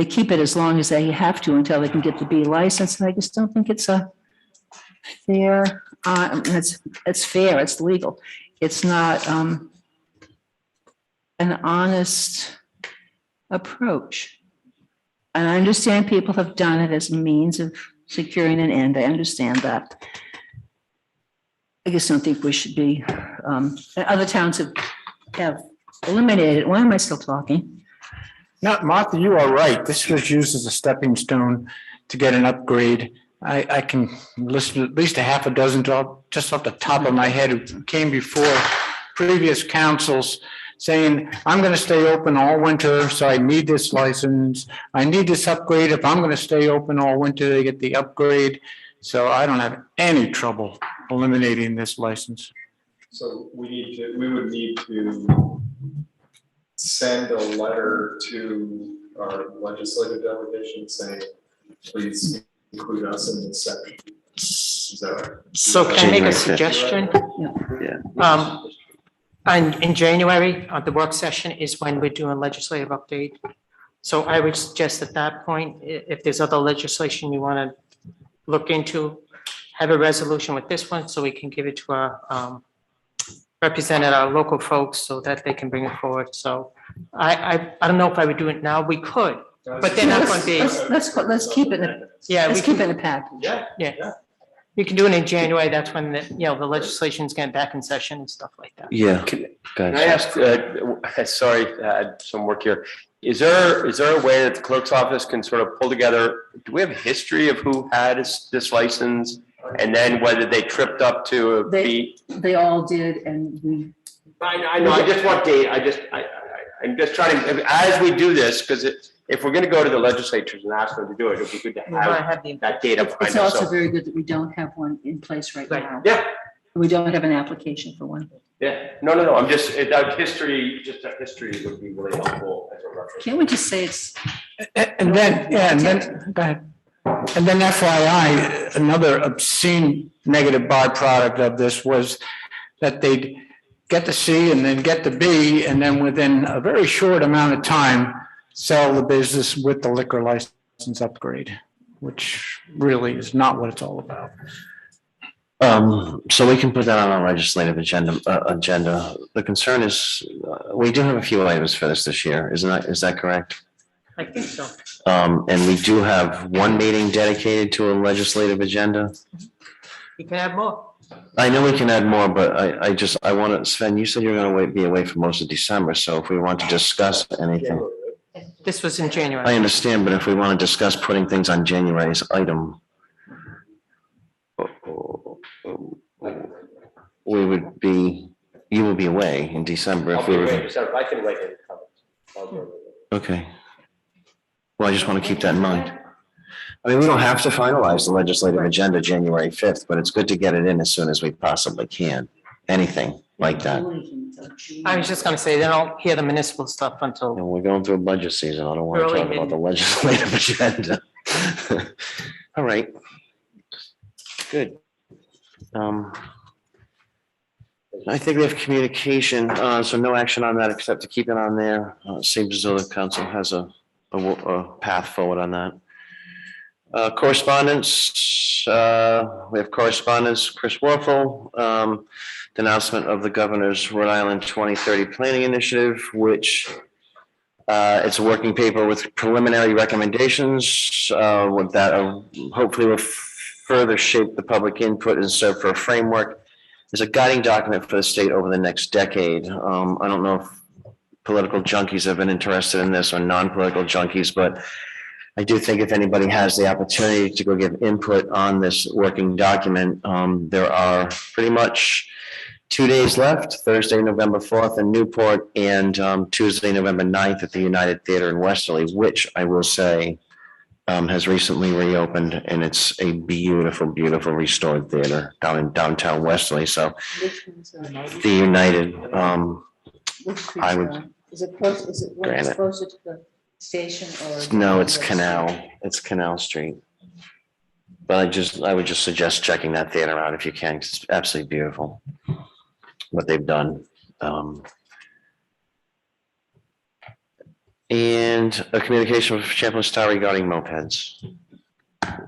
keep it as long as they have to until they can get the B license, and I just don't think it's a fair, it's fair, it's legal. It's not an honest approach. And I understand people have done it as a means of securing an end. I understand that. I just don't think we should be, other towns have eliminated. Why am I still talking? No, Martha, you are right. This was used as a stepping stone to get an upgrade. I can list at least a half a dozen just off the top of my head who came before previous councils saying, I'm going to stay open all winter, so I need this license. I need this upgrade. If I'm going to stay open all winter, they get the upgrade. So I don't have any trouble eliminating this license. So we would need to send a letter to our legislative delegation saying, please include us in this section. Is that right? So can I make a suggestion? Yeah. In January, the work session is when we're doing legislative update. So I would suggest at that point, if there's other legislation you want to look into, have a resolution with this one so we can give it to our representative, our local folks, so that they can bring it forward. So I don't know if I would do it now. We could, but they're not going to be. Let's keep it. Yeah, let's keep it in a package. Yeah. You can do it in January. That's when the legislation's getting back in session and stuff like that. Yeah. Can I ask, sorry, I had some work here. Is there a way that the clerk's office can sort of pull together, do we have a history of who had this license? And then whether they tripped up to be? They all did, and we. I know, I just want data, I'm just trying to, as we do this, because if we're gonna go to the legislatures and ask them to do it, it'd be good to have that data behind us. It's also very good that we don't have one in place right now. Yeah. We don't have an application for one. Yeah, no, I'm just, that history would be really helpful as a reference. Can't we just say it's? And then, go ahead. And then FYI, another obscene negative byproduct of this was that they'd get the C and then get the B, and then within a very short amount of time, sell the business with the liquor license upgrade, which really is not what it's all about. So we can put that on our legislative agenda. The concern is, we do have a few items for this year, is that correct? I think so. And we do have one meeting dedicated to a legislative agenda. You can have more. I know we can add more, but I want to, Sven, you said you're going to be away for most of December, so if we want to discuss anything. This was in January. I understand, but if we want to discuss putting things on January's item, we would be, you will be away in December if we were. I can write any comments. Okay. Well, I just want to keep that in mind. I mean, we don't have to finalize the legislative agenda January 5th, but it's good to get it in as soon as we possibly can. Anything like that. I was just gonna say, they don't hear the municipal stuff until, And we're going through a budget season. I don't want to Early talk about mid- the legislative agenda. All right. Good. I think we have communication, so no action on that except to keep it on there. It seems as though the council has a path forward on that. Correspondence, we have correspondence, Chris Warfel, denouncement of the governor's Rhode Island 2030 planning initiative, which it's a working paper with preliminary recommendations with that hopefully will further shape the public input and serve for a framework. There's a guiding document for the state over the next decade. I don't know if political junkies have been interested in this or non-political junkies, but I do think if anybody has the opportunity to go give input on this working document, there are pretty much 2 days left, Thursday, November 4th in Newport and Tuesday, November 9th at the United Theater in Westerly, which I will say has recently reopened, and it's a beautiful, beautiful restored theater down in downtown Westerly. So the United, I would. Is it close, is it when it's Granite. closer to the station or? No, it's Canal Street. But I would just suggest checking that theater out if you can. 'Cause it's absolutely beautiful what they've done. And a communication with Champlain Star regarding mopeds.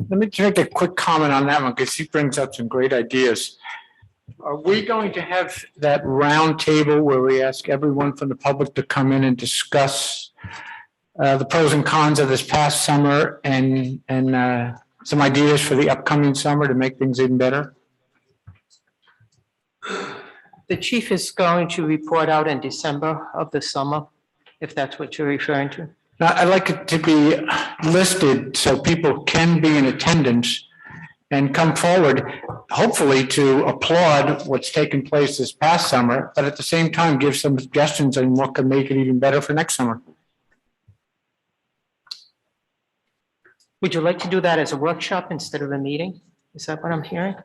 Let me make a quick comment on that one, because he brings up some great ideas. Are we going to have that round table where we ask everyone from the public to come in and discuss the pros and cons of this past summer and some ideas for the upcoming summer to make things even better? the chief is going to report out in December of the summer, if that's what you're referring to. Now, I'd like it to be listed so people can be in attendance and come forward, hopefully to applaud what's taken place this past summer, but at the same time, give some suggestions on what can make it even better for next summer. Would you like to do that as a workshop instead of a meeting? Is that what I'm hearing?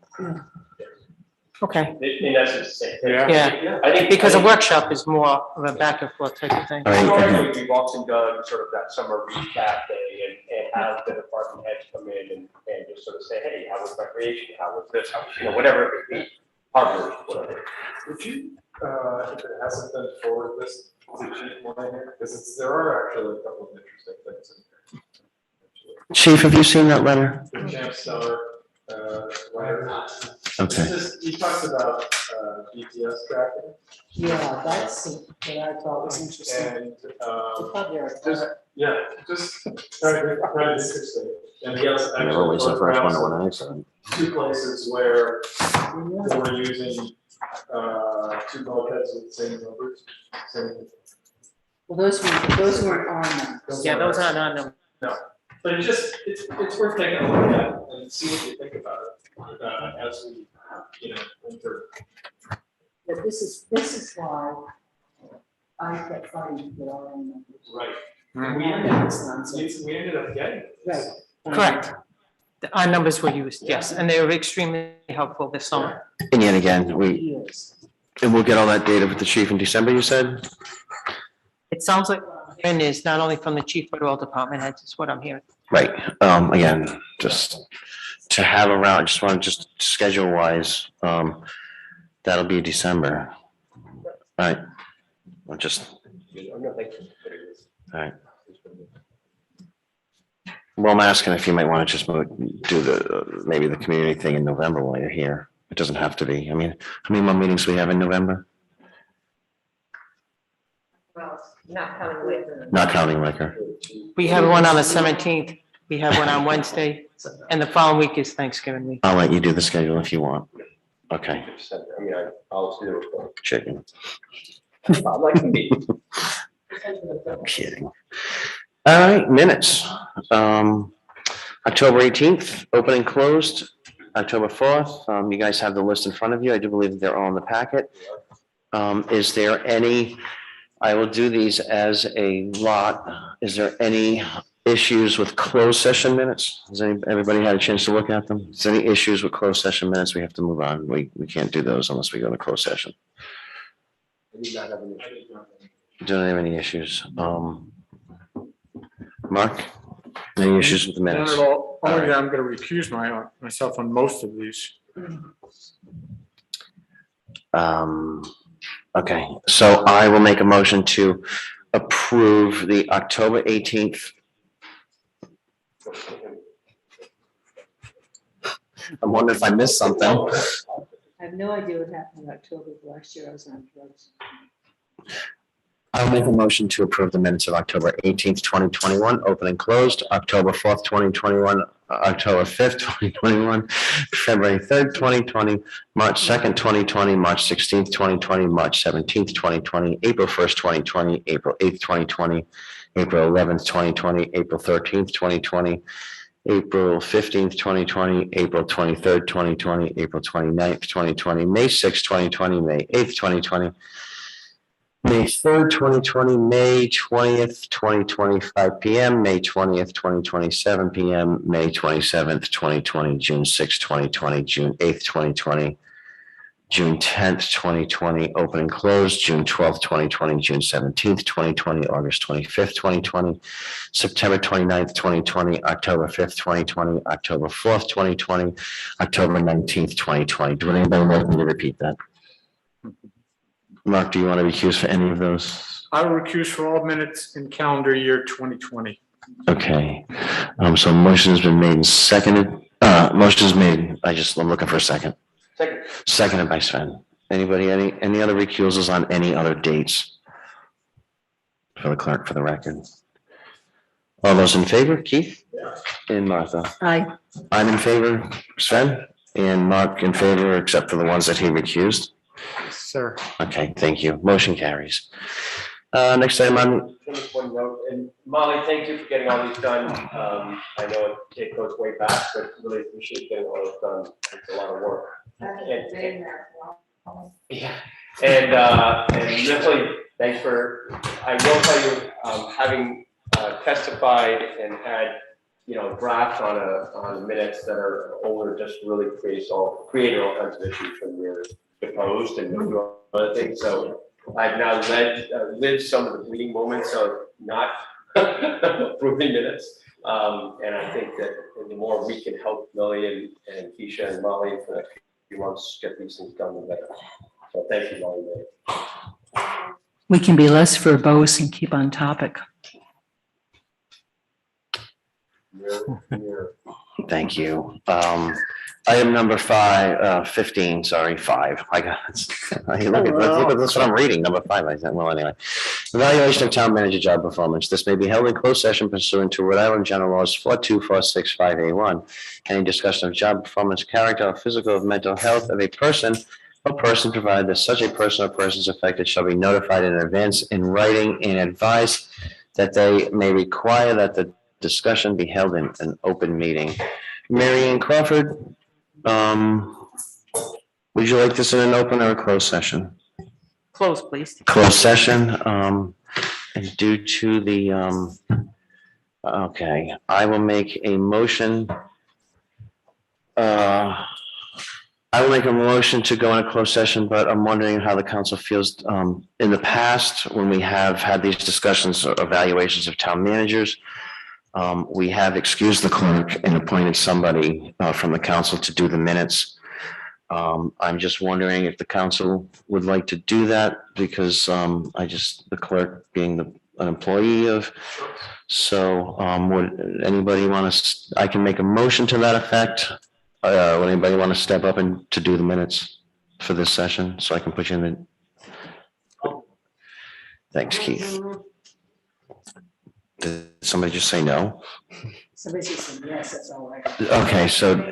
Okay, In essence, same thing. yeah, I think. because a workshop is more of a back and forth type of thing. All right. Historically, we've often done sort of that summer recap day and have the department heads come in and just sort of say, hey, how was recreation? How was this? How, whatever it may be, harbor, whatever. Would you, if it hasn't been forwarded this to Chief Moynihan, because there are actually a couple of interesting things in here. Chief, have you seen that letter? The Champ Star, letter. Okay. He talks about, GPS tracking. Yeah, that's what I thought was interesting. And, Probably our- just kind of interesting. And he has I never was the first one to photographs when I of saw it. 2 places where they were using, 2 bulkheads with the same numbers, same. Well, those weren't on them. Yeah, those aren't on them. No, but it's worth taking a look at and see what you think about it, as we, enter. But this is why I kept fighting to get our own numbers. Right. We ended up We ended up getting it. Right. Correct. Our numbers were used, yes, and they were extremely helpful this summer. And yet again, Years. and we'll get all that data with the chief in December, you said? It sounds like, and is not only from the chief, but all department heads, is what I'm hearing. Right. Again, just to have around, just want to just schedule wise, that'll be December. Right. We'll just, all right. Well, I'm asking if you might want to just do maybe the community thing in November while you're here. It doesn't have to be. I mean, how many more meetings do we have in November? Well, Not counting liquor. Not counting liquor. We have one on the 17th. We have one on Wednesday, and the following week is Thanksgiving week. I'll let you do the schedule if you want. Okay, I mean, I'll do it. chicken. I'd like to meet. Kidding. All right, minutes. October 18th, open and closed. October 4th, you guys have the list in front of you. I do believe that they're all in the packet. Is there any, I will do these as a lot. Is there any issues with closed session minutes? Has everybody had a chance to look at them? Is there any issues with closed session minutes? We have to move on. We can't do those unless we go to closed session. Don't have any issues. Mark, any issues with the None minutes? at all. Only that I'm going to recuse myself on most of these. Okay, so I will make a motion to approve the October 18th. I'm wondering if I missed something. I have no idea what happened in October of last year. I was on drugs. I'll make a motion to approve the minutes of October 18th, 2021, open and closed, October 4th, 2021, October 5th, 2021, February 3rd, 2020, March 2nd, 2020, March 16th, 2020, March 17th, 2020, April 1st, 2020, April 8th, 2020, April 11th, 2020, April 13th, 2020, April 15th, 2020, April 23rd, 2020, April 29th, 2020, May 6th, 2020, May 8th, 2020, May 3rd, 2020, May 20th, 2020, 5 p.m., May 20th, 2020, 7 p.m., May 27th, 2020, June 6th, 2020, June 8th, 2020, June 10th, 2020, open and closed, June 12th, 2020, June 17th, 2020, August 25th, 2020, September 29th, 2020, October 5th, 2020, October 4th, 2020, October 19th, 2020. Do anybody want me to repeat that? Mark, do you want to recuse for any of those? I will recuse for all minutes in calendar year 2020. Okay, so motion's been made and seconded. Motion's made. I'm looking for a second. Second. Seconded by Sven. Anybody, any other recusals on any other dates? For the clerk, for the record. All those in favor, Keith? And Martha? Aye. I'm in favor, Sven, and Mark in favor, except for the ones that he recused. Sir. Okay, thank you. Motion carries. Next item on, Just one note, and Molly, thank you for getting all these done. I know it goes way back, but really appreciate getting all this done. It's a lot of work. Yeah, and really, thanks for, I will tell you, having testified and had, drafts on minutes that are older, just really created all kinds of issues when you're deposed and do other things. So I've now lived some of the bleeding moments of not approving minutes. And I think that the more we can help Millie and Keisha and Molly for the next few months get these things done, the better. So thank you, Molly. We can be less verbose and keep on topic. thank you. Item number 15, sorry, 5. I got it. Look at this, what I'm reading, number 5. I said, well, anyway. Evaluation of town manager job performance. This may be held in closed session pursuant to Rhode Island General Laws 42465A1. Any discussion of job performance, character, or physical or mental health of a person or person, provided that such a person or persons affected shall be notified in advance in writing and advised that they may require that the discussion be held in an open meeting. Mary Ann Crawford, would you like this in an open or a closed session? Close, please. Closed session, and due to the, okay, I will make a motion. I will make a motion to go in a closed session, but I'm wondering how the council feels. In the past, when we have had these discussions or evaluations of town managers, we have excused the clerk and appointed somebody from the council to do the minutes. I'm just wondering if the council would like to do that, because the clerk being an employee of, so would anybody want to, I can make a motion to that effect. Would anybody want to step up and to do the minutes for this session, so I can put you in the, thanks, Keith. Did somebody just say no? Somebody said yes, that's all right. Okay, so,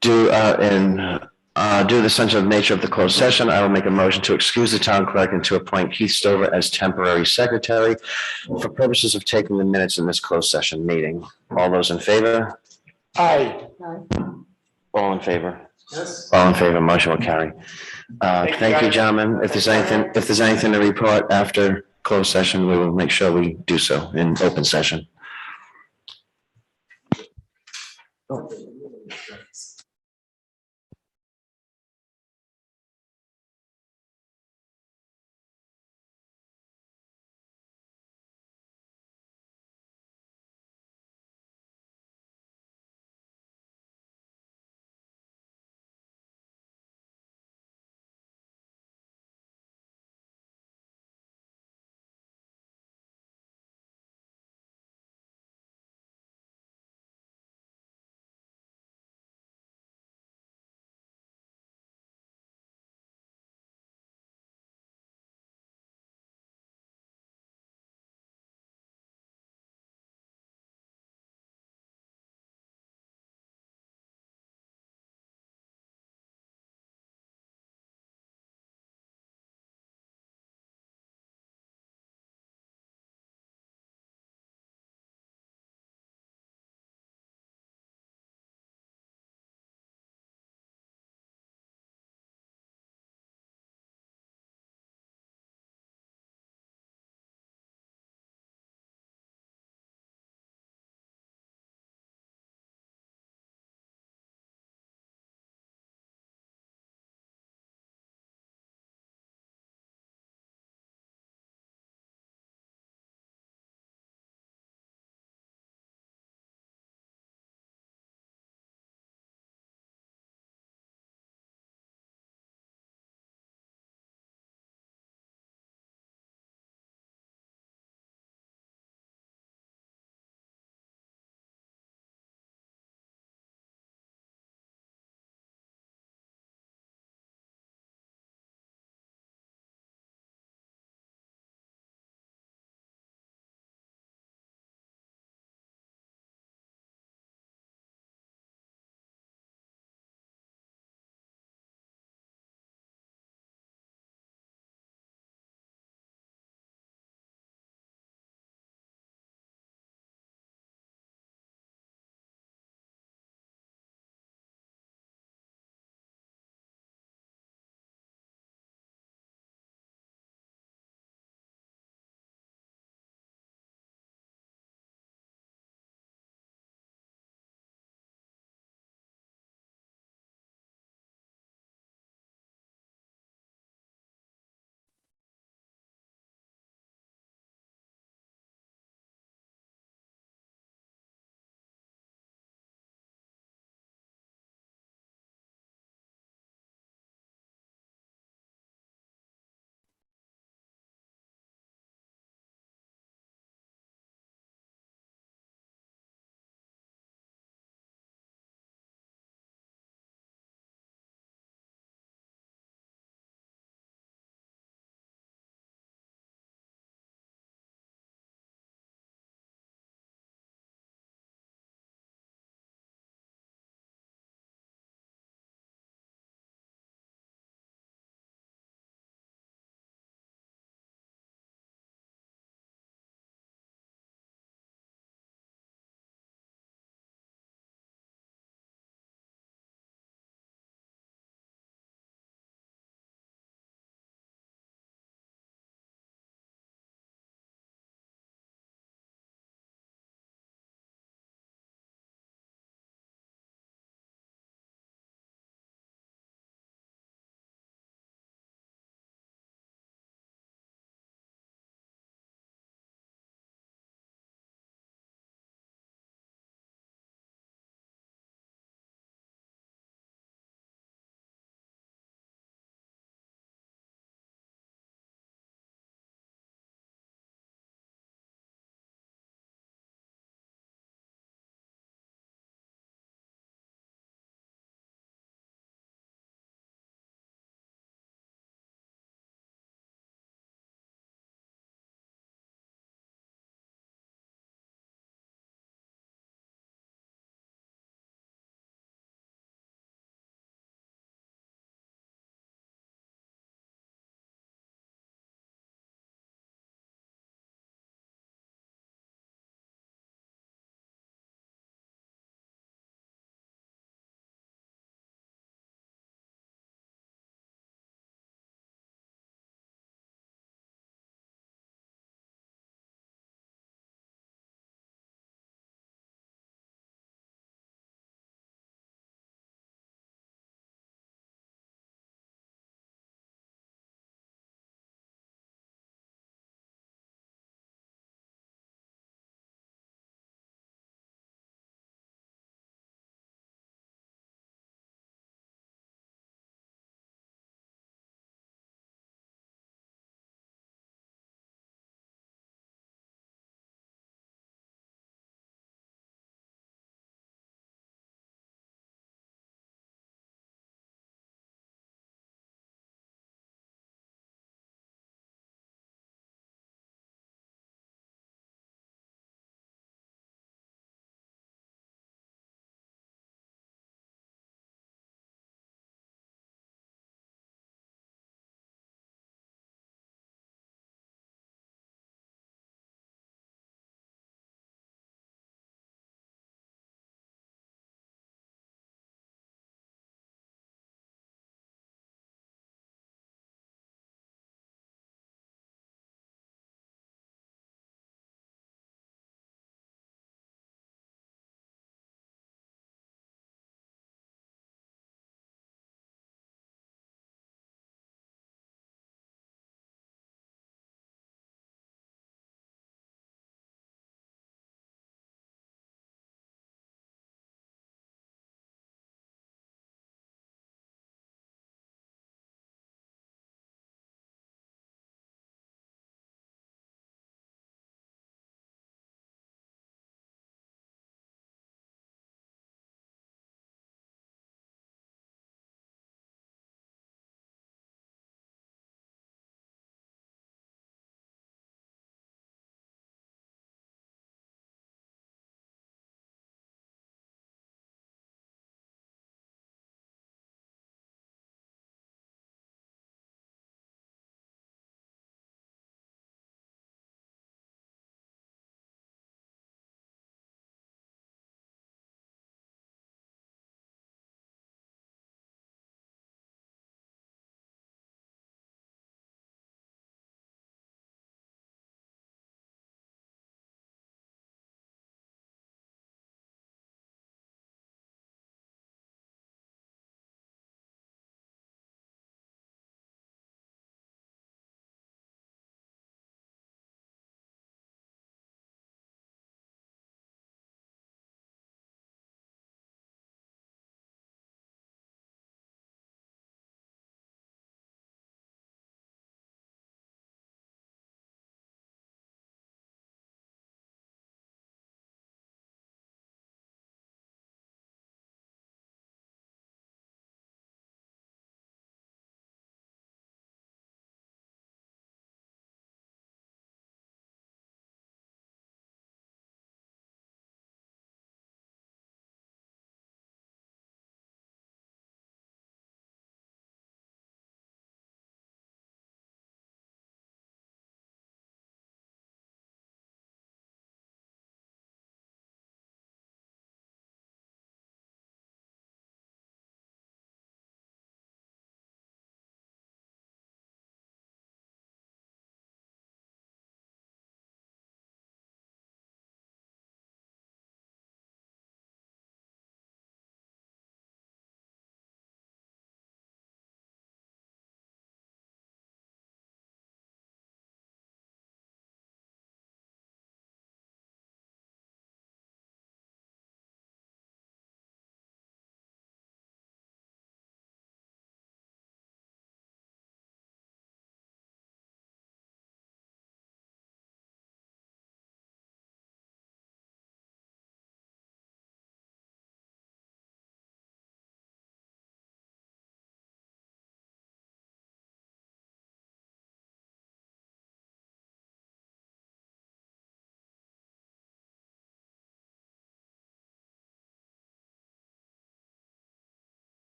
due to the sensitive nature of the closed session, I will make a motion to excuse the town clerk and to appoint Keith Stover as temporary secretary for purposes of taking the minutes in this closed session meeting. All those in favor? Aye. All in favor? Yes. All in favor, motion will carry. Thank you, guys. gentlemen. If there's anything to report after closed session, we will make sure we do so in open session.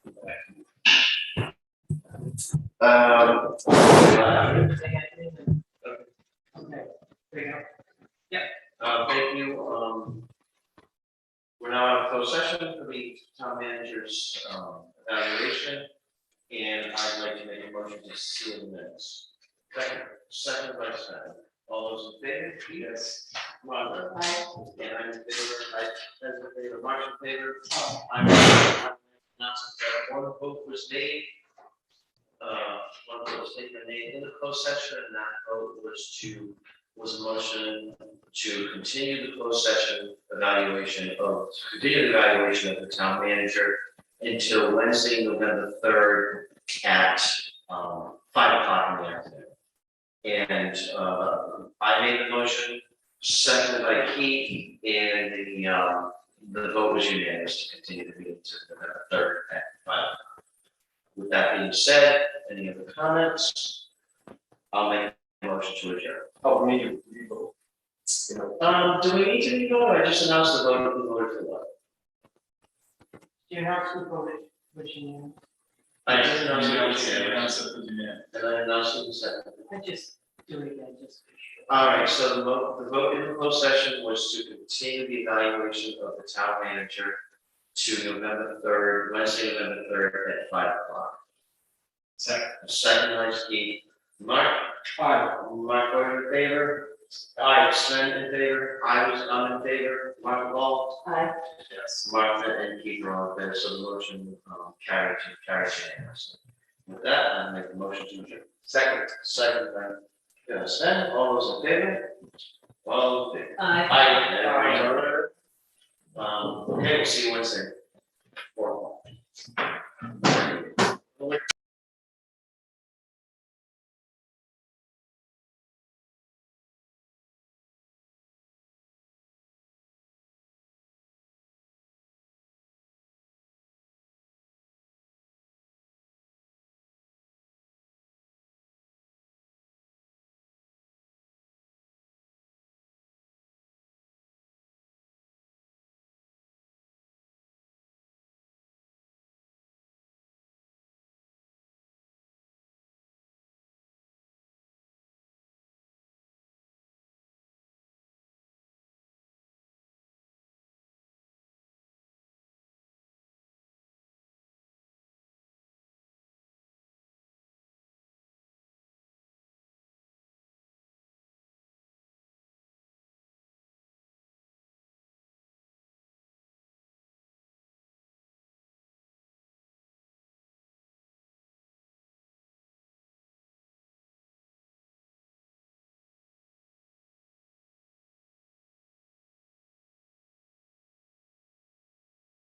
Thank you. We're now in closed session for the town manager's evaluation. And I'd like to make a motion to seal the minutes. Second by Sven. All those in favor? Yes. Martha? Aye. And I'm in favor. As in favor. Mark in favor. I'm not that one vote was made. One vote was taken in the closed session, and that vote was a motion to continue the closed session evaluation of the town manager until Wednesday, November 3rd at 5 o'clock in the afternoon. And I made the motion, seconded by Keith, and the vote was unanimous to continue the meeting to November 3rd at 5 o'clock. With that being said, any other comments? I'll make a motion to adjourn. Oh, we need to vote. Do we need to vote? I just announced the vote. Who voted for what? You have to vote it, which you. I just announced it. And I announced it in the second. I just do it again, just. All right, so the vote in the closed session was to continue the evaluation of the town manager to November 3rd, Wednesday, November 3rd at 5 o'clock. Second, by Keith. Mark? Aye. Mark, voted in favor? Aye. Sven in favor? I'm in favor. Mark Wall? Aye. Yes. Martha and Keith are all in favor, so the motion carried unanimously. With that, I make the motion to adjourn. Second by Sven. All those in favor? All in favor? Aye.